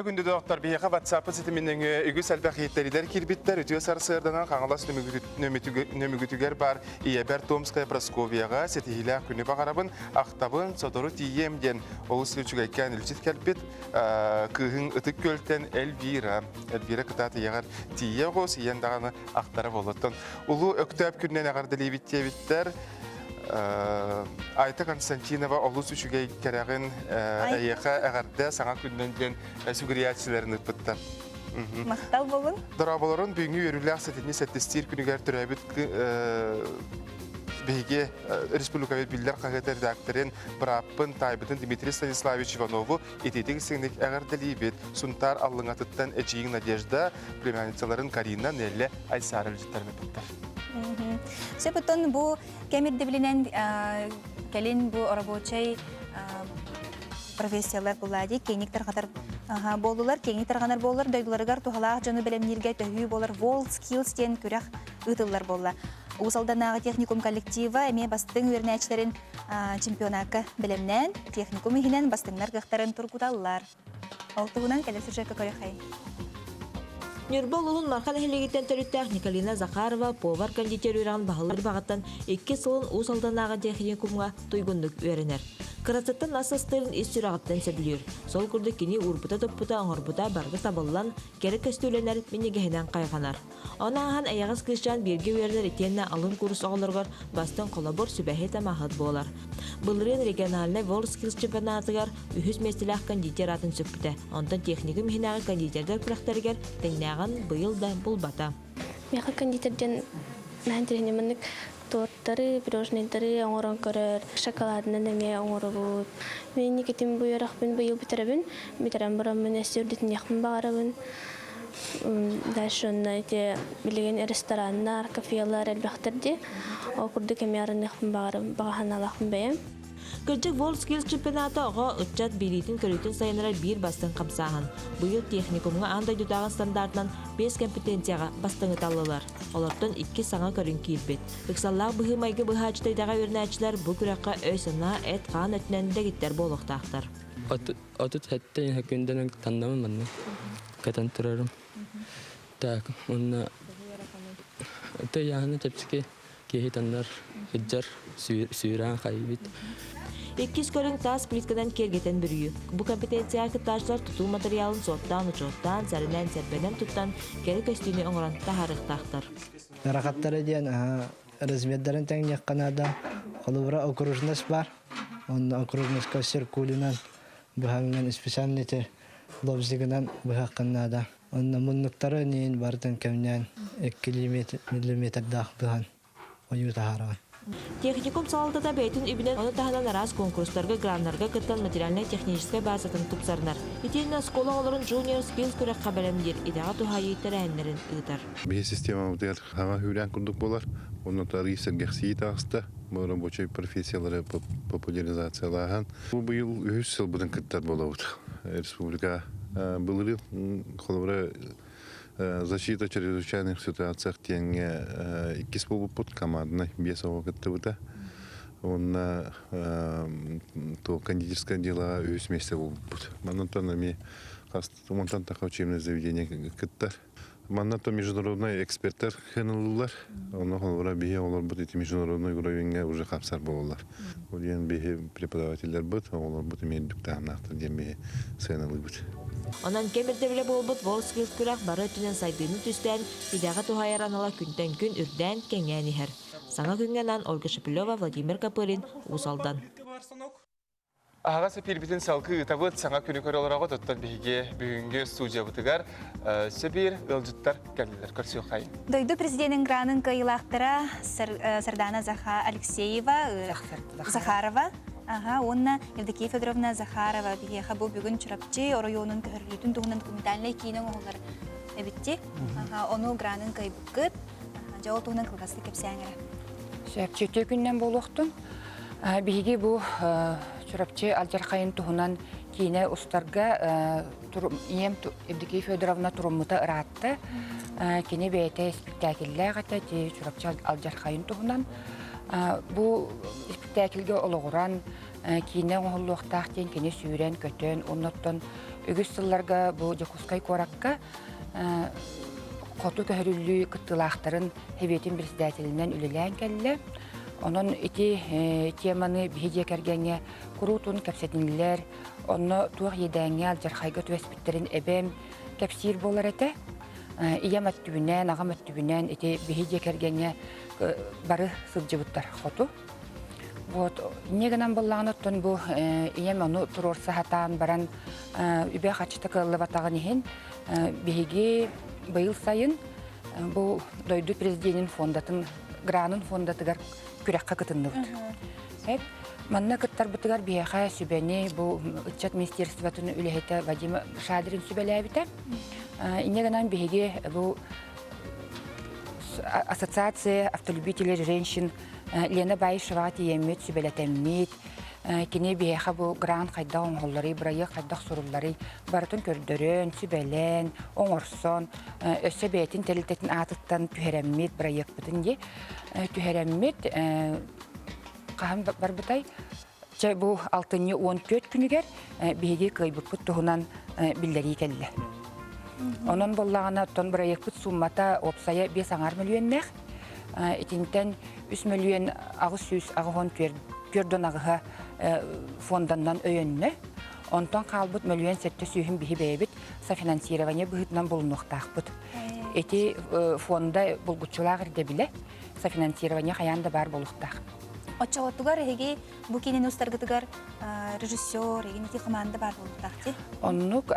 Күнді доқтар бейеға WhatsApp сетімінен үгіс әлбәқ еттәрілер кербеттер үтіе сарсырданан қаңылас нөмігітігер бар Иебер Томская Просковияға сетігілі күні бағарабын ақтабын содору тиемден олы сүрчігайкен үлчет кәлбет күйін үтік көлтен Эльвира кытаты яғар тие ғос ендағаны ақтары болыттын. Улу өктөп күннен ағарды лейбіттебіттер Айта Константинова олус үшіге кәрәғін әйеқа әғарда саңа күннен сүгіриятсілерін ұтпытты. Мақтал болын? Дұраболарын бүгінгі өрілі ақсатыны сәттестер күнігер түрәбіт бейге республикавет білдер қағыты редакторын Браппын Тайбытын Дмитрий Станиславович Иванову ететік сеңдік әғардалі бет. Сұнтар аллыңатыттан әчейін Надежда, племянницаларын Карина, Нелле, Айсары үлжеттерін өттір. Сөпіттен бұл кәмерді білінен кәлін бұл рабочай профессиялар бұлады, кейніктер қатар болдылар, кейніктер ғанар болылар, дойдыларығар тұғалақ жаны білімнерге төхүй болар, WorldSkills ден күрәқ ұтылар болла. Усалданағы техникум коллектива әме бастың өрнәчілерін чемпионақы білімнен, техникум егінен бастыңлар қықтарын тұрғыдалылар. Алтығынан кәлі сүршәкі көріқай. Нюрбол улун мархан эхлегиттен төрүттәк Николина Захарова повар кондитер үйрән бағылар бағаттан 2 сылын усалданағы техникумға туйгундық үйренер. Кырацаттан асыстырын ес сүрағыттан сәбілер. Сол күрді кені урбута-топпута оңырбута барды табылан кәрі көстөленер менегеһінен қайғанар. Она ахан аяғыз кышчан берге үйердер етенне алын курс оғылырғар бастың қолабор сүбәхет амағыт болар. Бұлырын региональный WorldSkills чемпионатығар үхіз местіләқ кондитер атын сөппіті. Онтан техникум хинағы кондитердер күләқтергер тәңнәғын бұйыл да бұлбата. Меха кондитерден мәнтірінемінік торттары, пирожныйдары оңырын көрір, шоколадынан әме оңыры бұд. Мен некетім бұйырақпын бұйыл бітерем бұрамын, әстердетін яқпын бағарабын. Дальше онна білеген рестораннар, кафеялар әлбәқтірді. Ол күрді кәмерін яқпын бағахан алақпын бәйім. Кырдык WorldSkills чемпионаты оға ұтчат билетін көретін сайынырар бір бастың қамсағын. Бұйыл техникумға андай дұтағын стандартынан 5 компетенцияға бастыңы талылар. Олардан 2 саңа көрін кейілбет. Үксаллақ бұғы майғы бұғы ачтайдаға өрнәчілер бұл күрәққа өйсіна әт қан өтінәнді кеттер болуқтақтар. Отут әттен хүкінден тандамын мәнне. Кәтен тұрарым. Так, он это яны тепске кейтандар хиджар сүйран хайбит. Иккис көрін тас плиткадан кергетен бүрүйі. Бұ компетенция кытташылар тұту материалын соттан, ұчоттан, сәрінен, сәрбенен тұттан кері көстіне оңыран тахарықтақтар. Нарақаттары дейін размердарын тәңнек қанада қолыбыра окружность бар. Он окружность көстер кулинан бұхаңнан специальныйты лобзигынан бұхақ қанада. Он мұннықтары нейін бардың кәмнен 2 миллиметр дақ бұхан ойу тахараған. Техникум салалтада бәйтін үбінен оны тағынан арас конкурстарға, граннарға кыттан материально-техническай базатын тұпсарнар. Ителінен скола оларын Junior Skills көрек қабалемдер, идаға тухайыйттар әйінлерін ұйтар. Бе система ұтығар хава хүрен күрдік болар. Оны тарихсыр гәқсейі тағысты. Бұл рабочий профессиялары популяризациялаған. Бұл бұйыл 3 сыл бұдың кыттар бола ұты. Республика бұлыры қолыбыра защита чрезвычайных ситуациях тенге иккис болуппут командный без овогыттыбыта. Он то кондитерское дело өз месте болуппут. Маннан ами монтан такое учебное заведение кыттар. Маннан то международный эксперттер хенылылар. Оны холбора бие олар бут эти международный уровеньге уже хапсар болалар. Ол ен бие преподавательдер бут, олар бут медиктан нахтар дем бие сенылы бут. Онан кемерде біле болбыт Волсквилд күрәк бары түнен сайдыны түстен, идаға тухайар анала күнтен күн үрден кеңәні хәр. Саңа күнгенан Ольга Шепелева, Владимир Капырин, Усалдан. Аға сәпирбітін салқы ұтабыт саңа күні көрі оларға тұттан бейге бүгінгі студия бұтығар сөбір ұлжыттар кәлілер көрсі қайын. Дойду президентің гранын кайылақтыра Сардана Алексеева, Захарова, онна Евдокия Федоровна Захарова бігеға бұл бүгін чұрапчы орайонын көхірлітін тұғынан документальный кейінің оғылар әбітті. Оны гранын кайбыққыт, жауыл тұғынан қылғасты кепсәңірі. Сөпчеті күннен болуқтың. Беге бұл чұрапчы алжарқайын тұғынан кейіне ұстарға Евдокия Федоровна тұрымыты ұратты. Кені бәйті спектакелі ғата чұрапчы алжарқайын тұғынан. Бұл спектакелге олығыран кейіне оңғылуқтақ ден кені сүйрен көтен, оннаттан үгіз сылларға бұл Жакускай Коракка қоту көхірілі күттілақтарын хебетін председателінен үлілән кәлі. Onun iti temаны бейде кәргенге құрутын кәпсетінлер, оны туақ едәңе алжарқайға төәспіттерін әбәм кәпсир болар әті. Иям әттүбінен, ағам әттүбінен ити бейде кәргенге бары сылжыбыттар қоту. Негенен болағын өттін бұл иям оны тұрор сағатан баран үбе қачыты қылы батағын ехен бейге байыл сайын бұл дойду президентін фондатын, гранын фондатығар күрәққа кытынны бұд. Манна кыттар бұтығар бияға сүбәне бұл ұтчат министерстватын үліхеті Вадим Шадырын сүбәлі әбіті. Инегенен бейге бұл ассоциация автолюбителей женщин Лена Байшева тиемет сүбәлетеммет. Кене бияға бұл гран қайдақ оңғылары, бірайы қайдақ сұрылары, барытын көрдірін, сүбәлен, оңырсон, өсі бәйтін тәлітетін атыттан түхереммет, бірайық бұтын де. Түхереммет қағын бар бұтай, бұл 6-14 күнігер бейге қайбық бұт тұғынан білдері кәлі. Onun bollağına ton birayık put summata opsaya 5 milyon. İtinten 3 milyon ağız süs ağın tördön ağıha fondandan öyünne. Ondan kalbut milyon sette sühüm bihi beybit sa finansiyerevanya bıhıtnan bulunuqtaq bud. Eti fonda bulgutçular da bile sa finansiyerevanya hayanda bar buluqtaq. Оччоғыттығар әйге бұл кенен ұстарғытығар режиссер, егенеті команда бар болуқтақты? Оннық,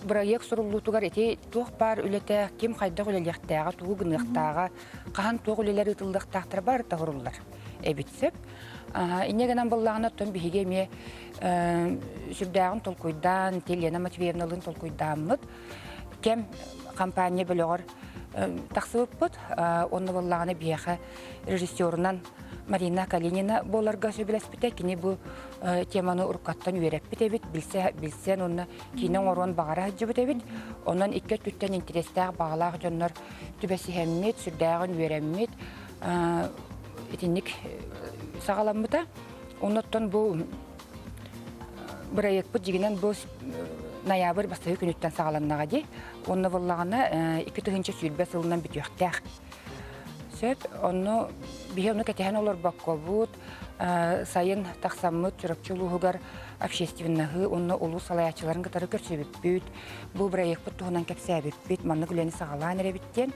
бірайық сұрылуытығар әте тоқ бар үлеті кем қайдақ үлелектіға, туғы гынықтаға, қаған тоқ үлелер ұтылдықтақтыр бар тағырылдар. Әбітсіп, инегенен болағына тон бігеге ме сүрдәғын толкойдан, Телена Матвеевналын толкойданмыд, кем компания біліғыр тақсып бұд, оны болағына бігеға режиссерынан Марина Калинина боларга сөбіләспіте, кені бұл теманы ұрқаттан үйеріп бітебіт, білсен оны кейінен орын бағара ғыджы бітебіт, онан 2-3 интерестәғ бағалағы жонлар түбәсі хәммет, сүрдәғын үйерәммет, етінік сағаламыта. Оннаттан бұл бірайық бұд жегінен бұл ноябрь бастығы күніттен сағаланнаға де. Онны боллағына 2 тығынчы сүйілбе сылынан бүтіқтәқ. Сөп, онны бие оны кәтеген олар баққа бұд, сайын тақсамыт, жүріпчілуғығар общественнағы, онны олу салаячыларын қытары көрсебіп бүд. Бұл бірайық бұд тұғынан кәпсәбіп бүд, манны күлені сағалан әребіттен.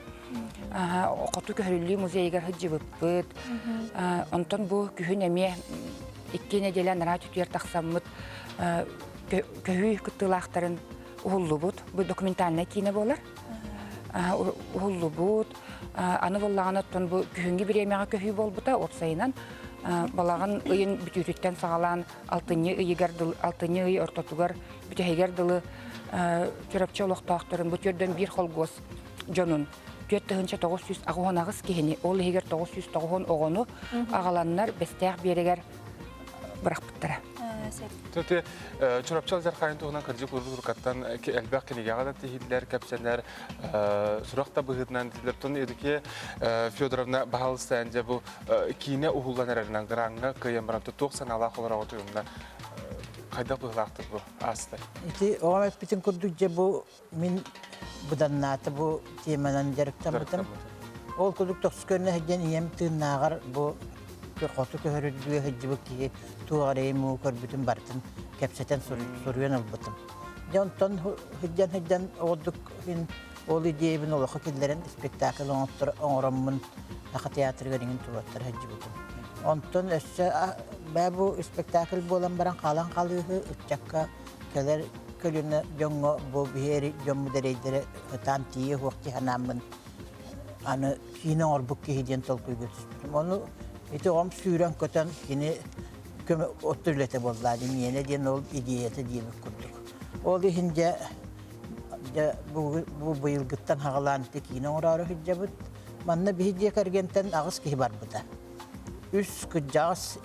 Оқыту көхірілі музейгер хыджыбып бұд. Онтан бұл күхін әме 2 неделен нара түтер тақсамыт көхүй күттілақтарын ұғылы бұд. Бұл документальна кейіне болар. Ұғылы бұд. Аны боллағын оттон бұл күхінгі бір емеға көхүй бол бұта, от сайынан балағын ұйын бүтүріттен сағалан алтыны ұй ортотугар бүтәйгерділі түріпчі олықтақтырын бұтерден бір қолғыз жонын. 4-900 ағуан ағыз кейіні, ол егер 990 оғыны ағаланнар бәстәқ берегер бұрақ бұттыра. Төте чурапчал зарқайын туғынан кіржі құрғырқаттан әлбәқ кенегеға да тейілдер, кәпсәнлер, сұрақта бұғытынан дейділер. Тұн едіке Федоровна бағалыстайынде бұл кейіне ұғылдан әрінен ғыраңға күйембіранты 90 ала қолыра отыруында қайда бұғылақтыр бұл асыдай? Оғам әппетін күрдік же бұл мен бұданнаты бұл теманан жарықтан бұтым. Ол күрдік 90 көріне әден ем тыңнағар бұл Қоты көхірілігі ғыджыбы кейі туғарай мұғы көрбітін бартын кәпсетен сұруен ұлбытым. Жонтон ғыджан оғдық ол идеябын олықы келдерін спектакл оңырамын ақы театр көріңін туғаттар ғыджыбытым. Онтон өссі бәбі спектакл болан баран қалан қалығы ұтчаққа келер көліні жоңғы бұл бейері жоңғы дәрейдері ұтан тейі ғоқти ханамын аны кейінің орбық кейден толқой көтіспірім. Ити оғам сүйрен көтен кені көмі оттырлете болдады. Мені ден ол идеяты деймік күрдік. Ол ехінде бұл бұйылғыттан хағаланты кейінің орары хүджа бұд. Манна бейде кәргентен ағыз кей бар бұда. Үс күджағыз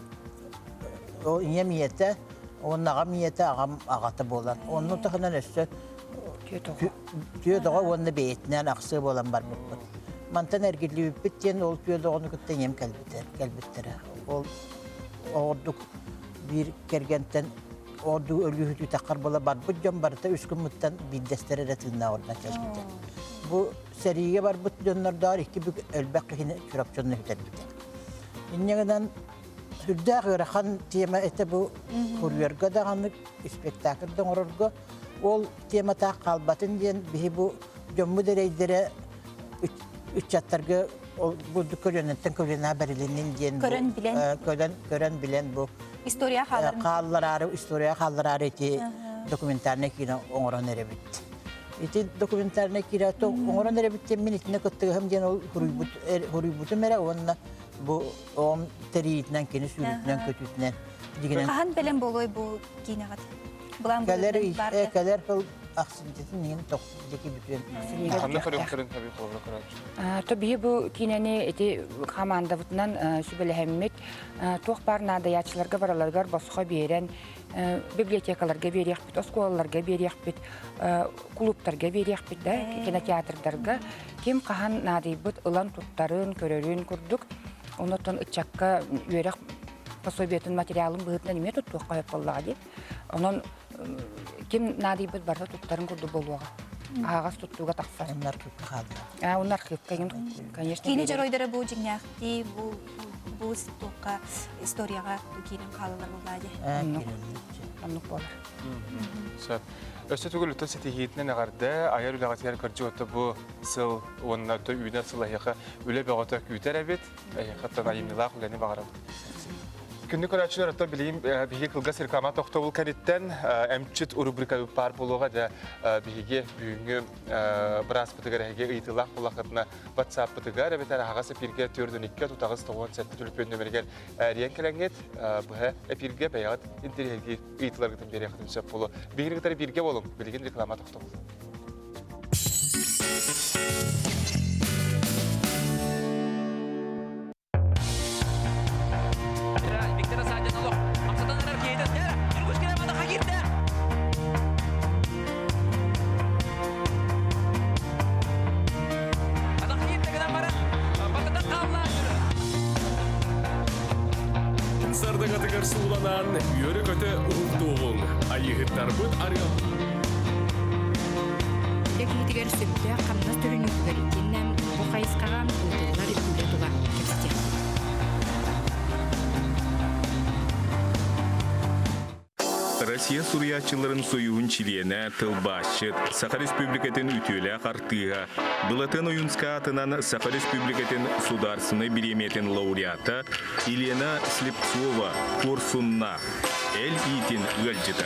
ол ине миеті, оның аға миеті ағаты болан. Оның тұқынан өсі түйедіға оны бейтінен ақсы болан бар бұд. Мантан әргерлі өппеттен ол түйедіғаны күттен ем кәлбеттері. Ол оғырдық бір кәргенттен оғырдық өлі хүті таққар бола бар. Бұд жон барыта үш күн мұттан биддестері рәтіліне ордан кәлбеттен. Бұл сәріге бар бұд жонлардар екі бүк өлбәқ күйіне жүрап жонны хүтәлбеттен. Иннегінен сүрді ғырақан тема әті бұл көрвергі дағаны спектакльдің ұрырғы. Ол тема тақ қалбатын ден бейі бұл жонмы дәрейдері Үтчаттарға бұлды көрінеттен көрінә бәрілінен ден көрін білен бұл история қаллары еті документарны кейіні оңыран әребітті. Еті документарны кейі оңыран әребіттен мен етіне көттігім ден ол хұрыбұтым әрі онына бұл оғым тәрейітінен кені сүйретінен көтітінен. Қахан бәлем болой бұл кейіні ғады? Кәлер бұл ақсынтетін ең тоқтыдекі бүтін. Қанды көрін табиғ қолыра көрәді? Тобие бұл кейінені әте қаманда бұтынан сүбілі әммет тоқ барнады ячыларға бараларғар босқа берен библиотекаларға берек біт, осколаларға берек біт, клубтарға берек біт, кинотеатрдарға. Кем қахан нады бұт ұлан тұттарын, көрерін күрдік. Онытын ұтчаққа өрек пособиятын материалын бұғытынан еме тұттуық қойып боллады. Онын кем нады бұт барда тұттарын күрді болуға. Ағас тұттуға тақсар. Онлар күпкі қалды. Онлар күпкі, конечно. Кейіне жар ойдары бұл жеңяқти, бұл тұққа историяға кейінің қалылар болады. Анық болар. Өсті түгіл үтті сетихетінен ағарды, аяр үліғатияр көрджі өтті бұл сыл, онына өтті үйінер сыл аяқы үлі бәғыты күйтер әбет, аяқыттан айымнылақ үләне бағарады. Күнді көрәтшілер өтті білейім, бігі қылға реклама тоқты бұл кәнеттен әмчіт рубрика бар болуға да бігі бүгінгі біраз бұтығар әге ұйтылақ болақытына WhatsApp бұтығар, әбетер ағасы пирге түрдің 2 тұтағыз 9 сәтті түліпен нөміргер әрен кәләңет бұға әпирге бәяғат интерьерге ұйтыларғытын бере қытын сөп болу. Бігіргітары бірге болым, білген реклама тоқты бұл. Сардыға тігір сұланан, үйері көті ұғылды оғын. Айығыттар бұд арғал. күнүгер сөптө камнас төрүнүктөр икеннен бу кайыскаган ытыллар үле тула кепсте. Россия сурьячыларын союун чилене тылбашыт, Саха Республикатын ütüle қартыға. Былатын уюнска атынан Саха Республикатын сударственный береметен лауреата Елена Слепцова курсунна Эль итин өлжіті.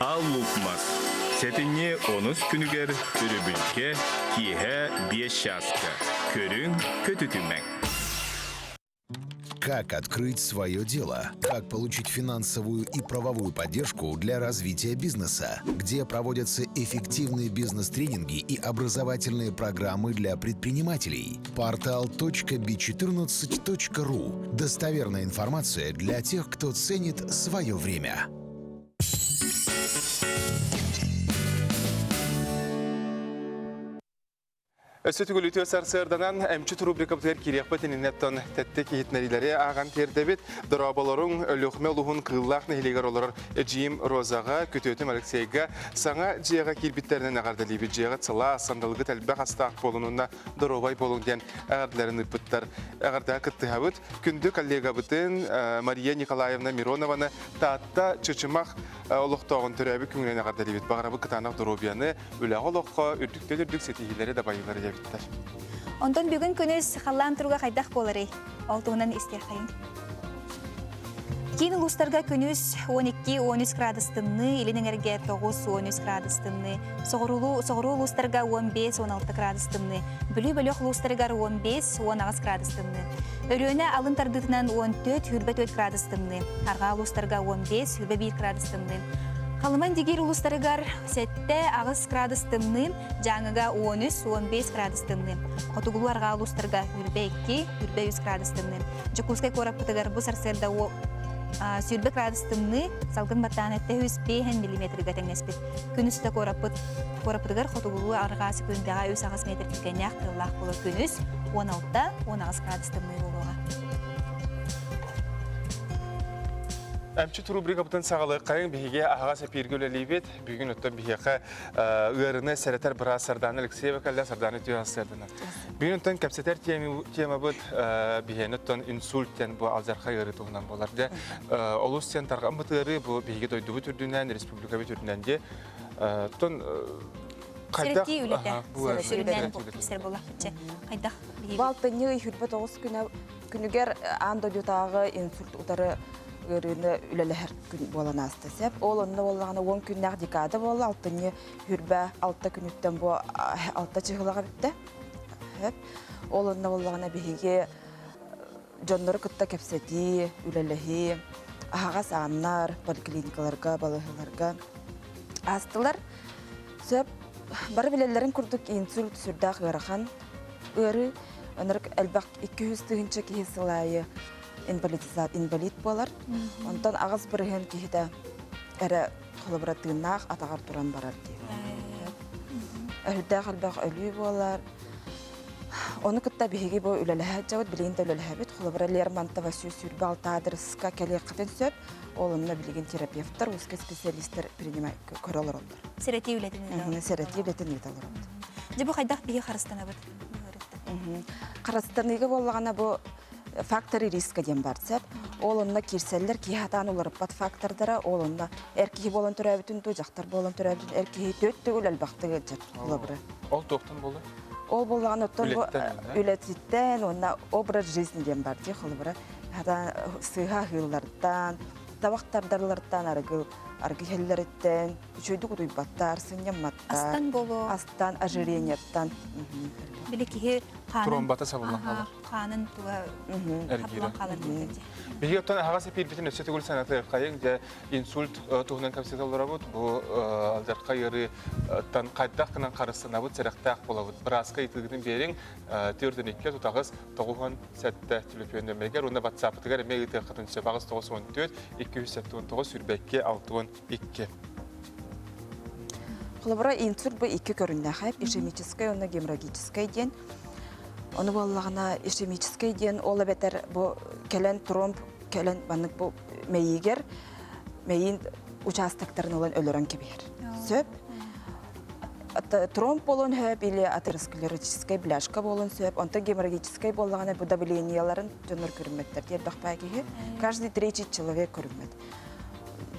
Ал лукмас. Сәтіне 10 күнігер түрібілке киhe 5 шаска. Көрің көтүтүмәк. Как открыть свое дело? Как получить финансовую и правовую поддержку для развития бизнеса? Где проводятся эффективные бизнес-тренинги и образовательные программы для предпринимателей? Портал .b14.ru. Достоверная информация для тех, кто ценит свое время. Өсөтүгүл үтө сарсырданан эмчит рубрика бутер кирек бетиннеттон тетте киитнерилери аган тердебит дорабалорун өлөкме улугун кыллах нехилегер олор Эжим Розага көтөтүм Алексейга саңа жыяга кирбиттеринен агардалиби жыяга цыла сандалгы телбе хастаак болунуна доробай болун ден агардыларын ыппыттар агарда кыттыхабыт күндү коллега бытын Мария Николаевна Миронованы таатта чычымак олуктогун төрөбү күңүнен агардалибит багарабы кытанак доробияны үлөгө олокко үрдүктөлүрдүк сетигилери да байылары. Онтон бүгін күніз қаллан тұруға қайдақ болары, алтуынан істер қайын. Кейін ұлыстарға күніз 12-13 градустынны, елінің әрге 9-13 градустынны, соғыру ұлыстарға 15-16 градустынны, бүлі-бөлік ұлыстарға 15-16 градустынны, өрөне алын тардытынан 14-4 градустынны, арға ұлыстарға 15-1 градустынны, Қалыман дегер ұлыстарығар сәтті ағыз градустынны, жаңыға 13-15 градустынны. Қотуғылу арға ұлыстарға үрбе 2-3 градустынны. Жүкулскай қорапытығар бұл сарсырда сүрбе градустынны, салғын баттан әтті 105 мм тәңеспет. Күністі қорапытығар қотуғылу арғасы күнбеға 3 метр кілгенек тыллақ болы күніс 16-16 градустынны болуға. Әмчі рубрика бұтын сағылығы қайын бігеге ағаға сәпергөлелейбет. Бүгін өттен бігеға ұғырыны сәрәтер бұра сарданы Алексеева кәлі сарданы түйі сарданы. Бүгін өттен кәпсетер тема бұд бігені өттен инсульттен бұл алзарқа ұғыры тұғынан боларды. Олыстен тарған бұтығыры бұл бігеге дойды бұт үрдінен, республика бұт үрдінен де. Сәрәтті үлеті, сүрінен бұқсер болақ бітші. Қайдақ бігеге? Балтыны үрбет 9 күнігер андодютағы инсульт ұтары ырыны үлеләһәр күн болана астасып, ол онны боллаганы 10 күннәк декада болла, алтыны хүрбә 6 күнүттен бу 6 чыгылага битте. Ол онны боллаганы биһиге жоннору кытта кепсети, үлеләһи, ага саннар, поликлиникаларга, балыһыларга астылар. Сөп бар билеләрен күрдүк инсульт сүрдәк ырахан, ыры анырык әлбәк 200 тыгынча киһисылайы инвалид болар. Онтан ағыз бірген кейді әрі қолыбыратығынақ атағар тұран барар дейі. Әлді қалбақ өлі болар. Оны күтті бейге бой үлеліғі жауыд, білігінде үлеліғі бет. Қолыбыра Лермонтова сүрбі алтадырысқа кәлі қытын сөп, олынна білген терапевтар, өске специалистер принимай көрілер олар. Сәрәти үлетін Сәрәти үлетін еталар олар. Жебі қайдақ бейге қарыстана бұд? Қарыстанығы болағана бұл факторы риска дем барсап, олонна кирселлер кихатан уларыппат фактордара, олонна эркихи болан төрәбітінді, жақтар болан төрәбітін, эркихи төттігіл әлбақтығы жат олабыры. Ол тоқтан болды? Ол болған оттан үлеттен, онна образ жизни дем бар дей, олабыры. Сыға ғыллардан, табақтардарлардан арғы хеллереттен, үшөйді құдуйбаттар, сынямматтар. Астан болу. Астан, ажирениеттан. Білікігі тромбата сабылан қалар. Қанын туға қапылан қалар дейді. Бігі өттен ағаға сәпейірбетін өсеті көл сәнаты қайың, инсульт тұғынан кәпсет олар бұд, бұл алдарқа ері қайдақ қынан қарыстына бұд, сәріқтақ бола бұд. Бір асқа етілгінің берің, түрдің екке тұтағыз тоғылған сәтті телефонды мәгер, онда WhatsApp-тығар әмегі тұқытын сөп ағыз 914-279 сүрбәкке 612. Қолыбыра инсульт бұл 2 көрінді қайып, ишемическай, оны геморрагическай ден. Оны болағына ишемическай ден, олы бәтір бұл кәлін тромб, кәлін банық бұл мәйігер, мәйін участактарын olan өлірін кебер. Сөп, тромб болон хөп или атеросклеротическая бляшка болон сөп, онтон геморрагическая боллагана бу давленияларын жонор көрүмөттөр. Дердак багиги каждый третий человек көрүмөт.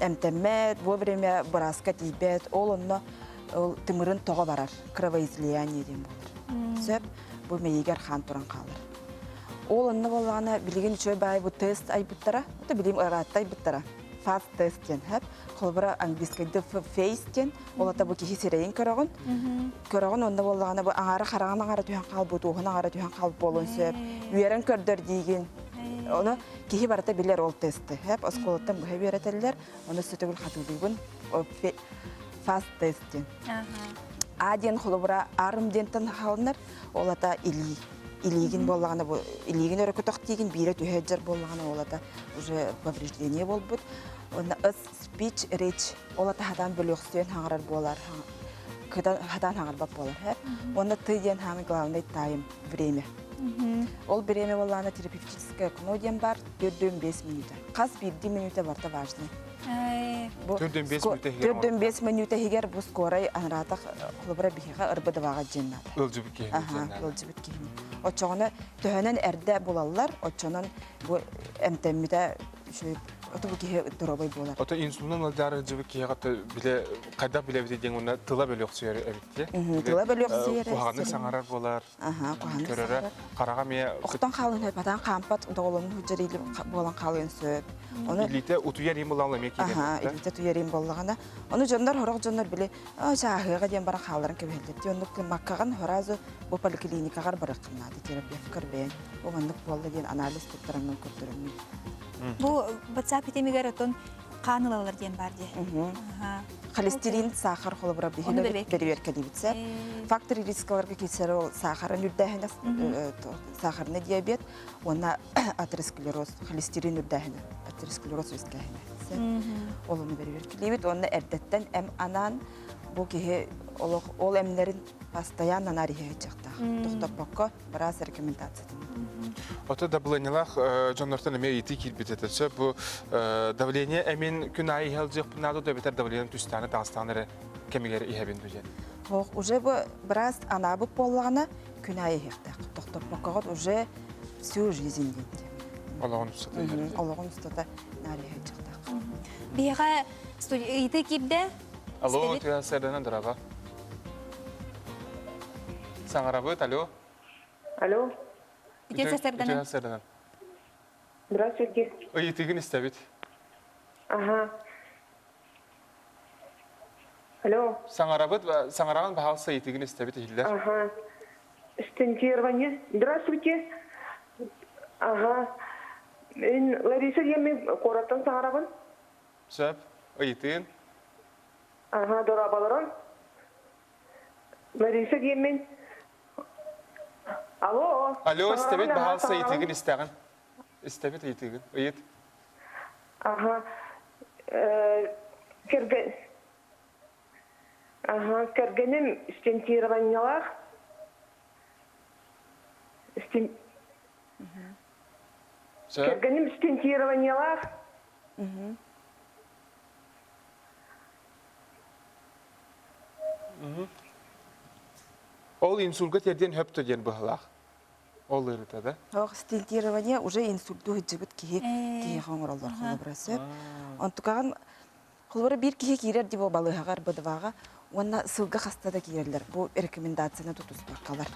Эмтемет, вовремя браска тибет, ол онно тымырын тога барар, кровоизлияние дем болар. Сөп бу мейгер хан туран калыр. Ол онно боллагана билген үчөө бай бу тест айбыттара, ото билим ыраттай айбыттара. Fast test кен хеп, холбара англискайда face кен, ол ата бу кихи сирейин көрөгөн. Көрөгөн онда боллагана бу аңара караган аңара түһөн калып, бу туган аңара түһөн калып болон сөп. Үйөрөн көрдөр деген. Оны кихи барата билер ол тестти. Хеп осколоттан бу хеберетелер, оны сөтөгүл хатылдыгын fast test кен. Аден холбара арымдентен халнар, ол ата или илигин боллагана бу илигин өрөкөтөк деген бире түһөжөр боллагана олата уже повреждение болбут. Онда speech rich олата хадан бөлөксөн хаңарар болар. Кыдан хадан хаңар бап болар. Онда тыйден хаңы главный time время. Ол время боллагана терапевтическая кнодиям бар 4-5 минута. Кас 1 минута барта важный. 4-5 минута хигер бу скорой анратах холбара бихига ырбыдыбага женнат. Ылжыбыт кийин. Ылжыбыт кийин. Очоны төһөнөн эрдэ булаллар, очонон бу эмтеммите шөй оту кие доробой болар. Ото инсулин алдары ылжыбыт кийга биле кайда биле деген уна тыла бөлөксөөр эбитти. Тыла бөлөксөөр. Куханы саңарар болар. Куханы. Көрөрө карага ме октон калын хепадан кампат доголун хуҗарыйлы болан калын сөп. Оны илите утуярим булалла меки деген. Илите туярим боллагана. Оны жондар хорок жондар биле, жаагыга ден бара каларын кебелдеп. Жондук маккаган хоразы бу поликлиникага баракнады терапия кырбен. Оғандық болды ден анализ туттарыңын көрдірімін. Бұл WhatsApp етемегер отын қанылалар ден бар де. Холестерин, сахар қолы бұра берер кәдебітсе. Фактор рискаларға кесері ол сахарын үрдәхіні, сахарны диабет, ona ateroskleroz, холестерин үрдәхіні, ateroskleroz рискәхіні. Олыны берер кәдебет, оны әрдеттен әм анан бұл кеге ол әмлерін постоянно нарихе чакта. Тоқтап баққа біраз рекомендация. Ото давлениялах жоннортан эме ити кирбитетсе бу давление эмин күн айы хелжек надо да бетер давление түстаны дагыстаныры кемигер ихебин дүжен. Ох, уже бу біраз анабы боллагана күн айы хектак. Тоқтап баққа уже всю жизнь дейт. Аллахын устата. Аллахын устата нарихе чакта. Бияга студия ити кирде. Алло, тя седенен драга. Саңарабыт, алло. Алло. Седенен. Здравствуйте. Ыйтыгын истебит. Ага. Алло. Саңарабыт, саңараган бахалса ыйтыгын истебит хилдер. Ага. Стентирование. Здравствуйте. Ага. Мен Лариса Емен Кораттан саңарабын. Сөп, ыйтыгын. Ага, дорабаларым. Лариса Емен. Алло. Алло, истебит бахалса ыйтыгын истеген. Истебит ыйтыгын. Ыйт. Ага. Керген. Ага, кергеним стентированиялар. Кергеним стентированиялар. Ол инсульга терден хөптө ден бахалах. Ол ырыта да. Ох, стентирование уже инсульту жибит кие хоңроллар холбрасы. Онтукаган холбары бир кие кирер дип балыгагар быдвага, онна сылга хастада кирерлер. Бу рекомендацияны тутуспаккалар.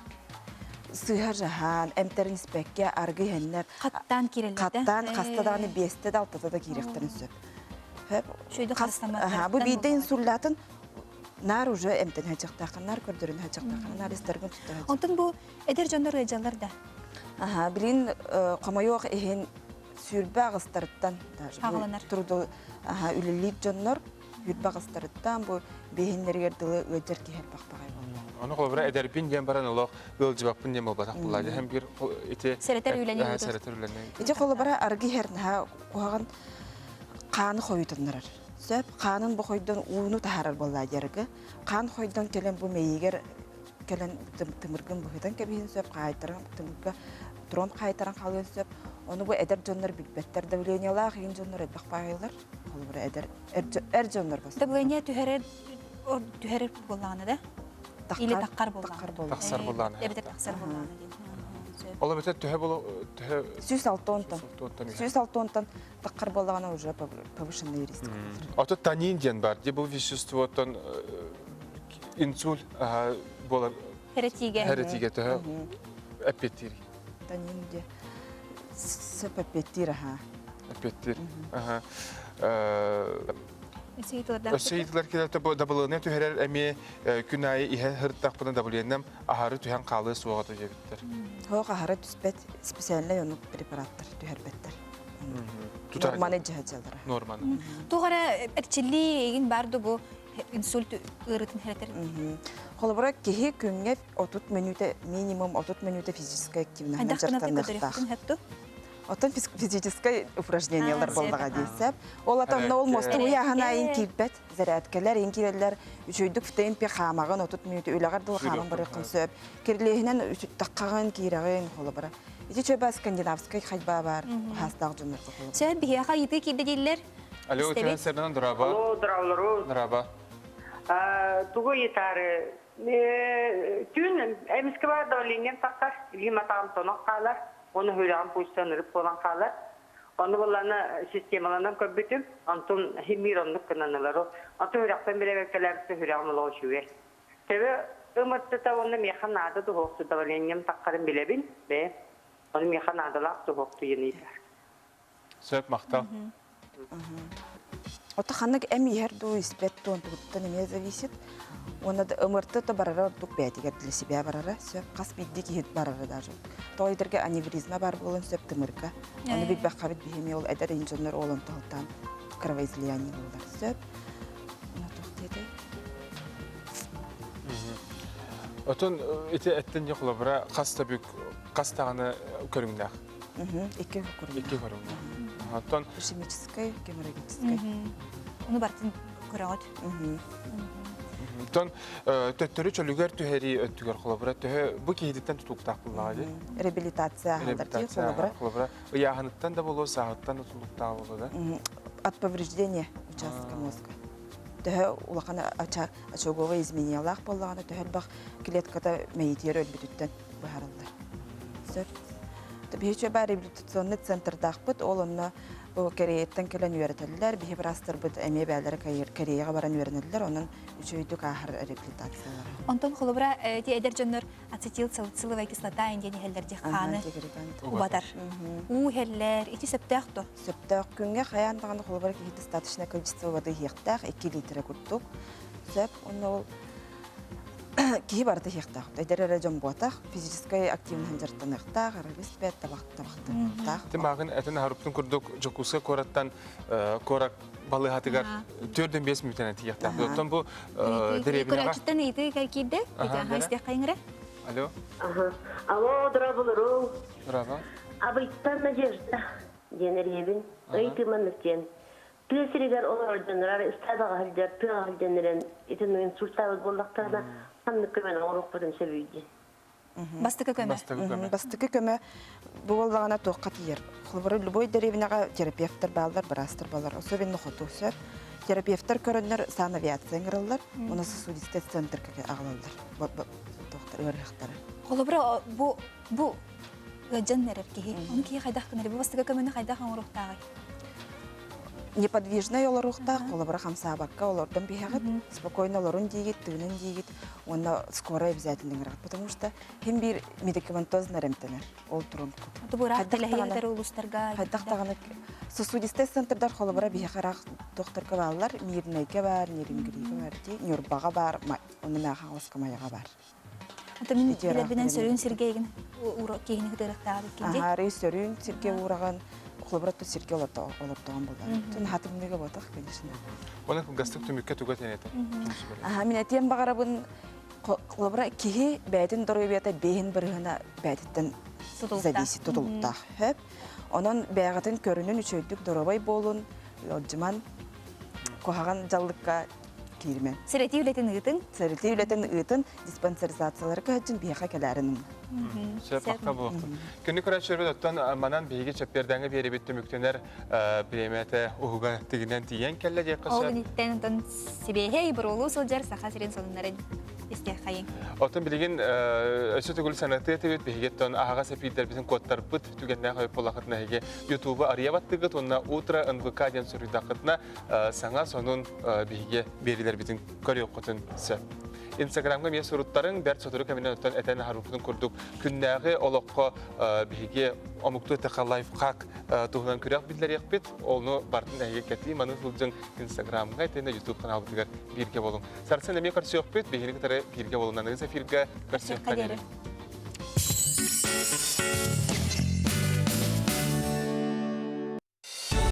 Сыйар жахан, эмтер инспекция аргы хеннер. Каттан кирелер. Каттан хастаданы бесте да алтыда да киректерин сөп. Хөп. Шөйдө хастамат. Бу бийде инсуллатын нар уже эмтен хачактаканар көрдөрүн хачактаканар истерген туттар. Онтон бу эдер жондар эжалар да. Ага, билин камайок эхин сүрбе агыстарыттан даже. Турду үлелик жоннор сүрбе агыстарыттан бу бехиннергер дылы ыжыр кихер бакпагай болду. Аны колбара эдерпин ден баран улак ылжыбакпын дем болбатак булады. Hem bir ite Sereter üleney. Sereter üleney. Ите колбара аргы херна куган каны койтуннар. Сөп қанын бұл қойдан уыны тахарар болла дергі. Қан қойдан келен бұл мейгер келен тымыргын бұхыдан кәбейін сөп қайтаран, тымырға трон қайтаран қалын сөп. Оны бұл әдер жонлар бітбеттер давлениялар, ең жонлар әдбақ бағайлар. Ол бұл әдер жонлар басын. Давления түхәрер болғаны да? Или таққар болған. Тақсар болған. Эбетер тақсар болған. Ола бетер төһө болу төһө Сүйс алтонтан. Сүйс алтонтан таққар болғана уже повышенный риск. Ото танин ден бар. Де бұл веществотон инсуль болар. Херетиге төһө аппетир. Танин де сөп аппетир ха. Аппетир. Өсөйділер келетті дабылығына түйерер әме күн айы ihe хырттақпыны дабылыйыннам ахары түйен қалы суағаты жебіттір. Хоқ ахары түспет специальный онық препараттар түйербеттер. Норманы жахаджалары. Норманы. Туғара әрчілі егін барды бұл инсульт ұрытын хәреттер? Қолыбыра кеге күнге 30 минуты, минимум 30 минуты физическая активность жартандықтақ. Отон физическое упражнениялар болдыға дейсіп. Ол атамна ол мосты уяғына ең кейбет, зарядкалар, ең кейбетлер, үшөйдік фтейн пе қамағын 30 минуты өліғардыл қамын біріқін сөп. Керлігінен таққаған кейрағын қолы бара. Ете чөбі скандинавскай қайба бар, хастағы жүмірді қолы. Сөйт бігеға еті кейді дейлер? Алло, өтен сәрінен дұраба. Алло, дұраулару. Дұраба. Туғы етары. Түн, әміскі бар дәулінен таққар, лиматағым тонақ қалар. Onu hürağın pozisyonları olan kalır. Onu bunlarına sistemalarından köbütüm. Antun himir onluk kınanılar o. Antun hürağın bile beklerse hürağın ulaşıyor. Tabi ımırtı da onu meyhan adı da hoğtu da valeniyem takkarım bile bin. Ve onu meyhan adılar da hoğtu yeni eder. Söp maktal. Отаханнык эми ерду испет тон туттан не зависит. Он от МРТ-то барара тук пятига для себя барара, все кас бидди кихит барара даже. То идерге аневризма бар болон сөп тымырка. Аны бит бакабит бихемиол эдер инженер олон талтан кровоизлияние болдар сөп. Ана токтеде. Отон ите эттен якла бара каста бүк кастаганы көрүңдак. Эки көрүңдак. Отон ишемическая, геморрагическая. Уну бартын көрөңөт. Тон төттөрү чөлүгөр түһери өттүгөр колобра төһө бу кейдиттен тутуктак буллагы. Реабилитация халдарти колобра. Яхыныттан да боло, сагыттан да тутуктак боло да. От повреждения участка мозга. Төһө улакана очаговые изменениялар боллаганы төһө бак клеткада мейтер өлбүтүттен баһаралдар. Сөп Бихиче бар реабилитационный центр дақпыт, ол онна Кореяттан келен үйретелілер, бихи бірастыр бұд әме бәлері Кореяға баран үйренелілер, оның үшөйдік ахыр реабилитациялары. Онтон қолыбыра де әдер жонлар ацетил салициловая кислота индені хеллерде қаны убатар. У хеллер, ити сөптәқті? Сөптәқ күнге қаяндағаны қолыбыра кейі достаточно количество воды хектақ, 2 литрі күттік. Сөп, оны ол Кихи барды хектақ. Эдерere жон ботақ, физическая активность жартанықтақ, арабиспет, табақтақ. Тимағын әтін харыптың күрдік жокуска кораттан корак балығатығар 4-5 минуттан әтияқтақ. Оттан бұл деребінеға... Көрәчіттен еті кәкейді? Хайстек қайыңыры? Алло? Алло, дұрабылыру. Дұраба? Абыйттан Надежда. Денеребін. Ыйтымын үстен. Түйесірігер олар орденлер, ұстадағы халдер, түйе халденлерін, етін инсульттабыз болдақтарына қанны көмен оруқ бұрын сөбейді. Бастықы көмі? Бастықы көмі болғана тоққа тиер. Құлбыры любой деревинаға терапевтер балдар, бірастыр балар. Особенно құтусы. Терапевтер көрінлер сан авиация ңырылар, оны сосудистет центркеге ағылалар. Тоқтар өріқтары. Құлбыры бұл жан нәрер кейі? Оны кейі қайдақ көнері? Бұл бастықы көмені қайдақ оруқтағы? Неподвижная оларухта, колобра хамса бакка, олордан бихагат, спокойно олорун дигит, тунен дигит, онна скоро обязательно играть, потому что хим бир медикаментозный ремтенер, ол турун. Это бурак телехиятер улустарга. Хайдактаганы сосудистый центрдар колобра бихагарак докторга баллар, мирнейге бар, нерингриге бар, нюрбага бар, оны наха оскамаяга бар. Это мен билебинен сөрүн сиргейген урок кейини кыдырыктагы кенде. Ага, сөрүн сирге ураган Хлопрату сирке олардан болды. Тун хатымдыга ботак, конечно. Оны гастык түмүккө түгөт энети. Мен этем багарабын хлопра кихи бәйтин дөрөбәтә бейин биргәнә бәйтен зависит тутултак. Хәп. Онон бәгатын көрүнүн үчөйдүк дөрөбай болун, лоджман кохаган жаллыкка кирмен. Сирети үлетен ытын диспансеризациялары көчүн бияка келәрин. Сөп мақта болықты. Күнні көрәтшербет оттан манан бейге чөппердәңі бері бетті мүктенер білеметі ұғыға тігінен тиен кәлі дейқі сөп. Ол үніттен себейхей бір олу сылжар сақа сирен сонынларын исте хайын. Отон билеген өсө төгүл санаты тебет бигеттон ага сапидер бизин кодтар бут түгеннә хай полахатна хеге YouTube ариябаттыгы тонна утра НВК ден суридакытна саңа сонун биге берилер бизин көрөк котун сө. Instagramга мен суруттарын бер сотуру каминаттан этен харуптун курдук күннәге олокко биге омукту тека лайфхак туган күрәк бидләр якпет. Оны бартын әге кәти маны сулҗың Instagramга этен YouTube каналыгы бирге болун. Сарсын эме каршы якпет бигене тары бирге болунан эфирге каршы.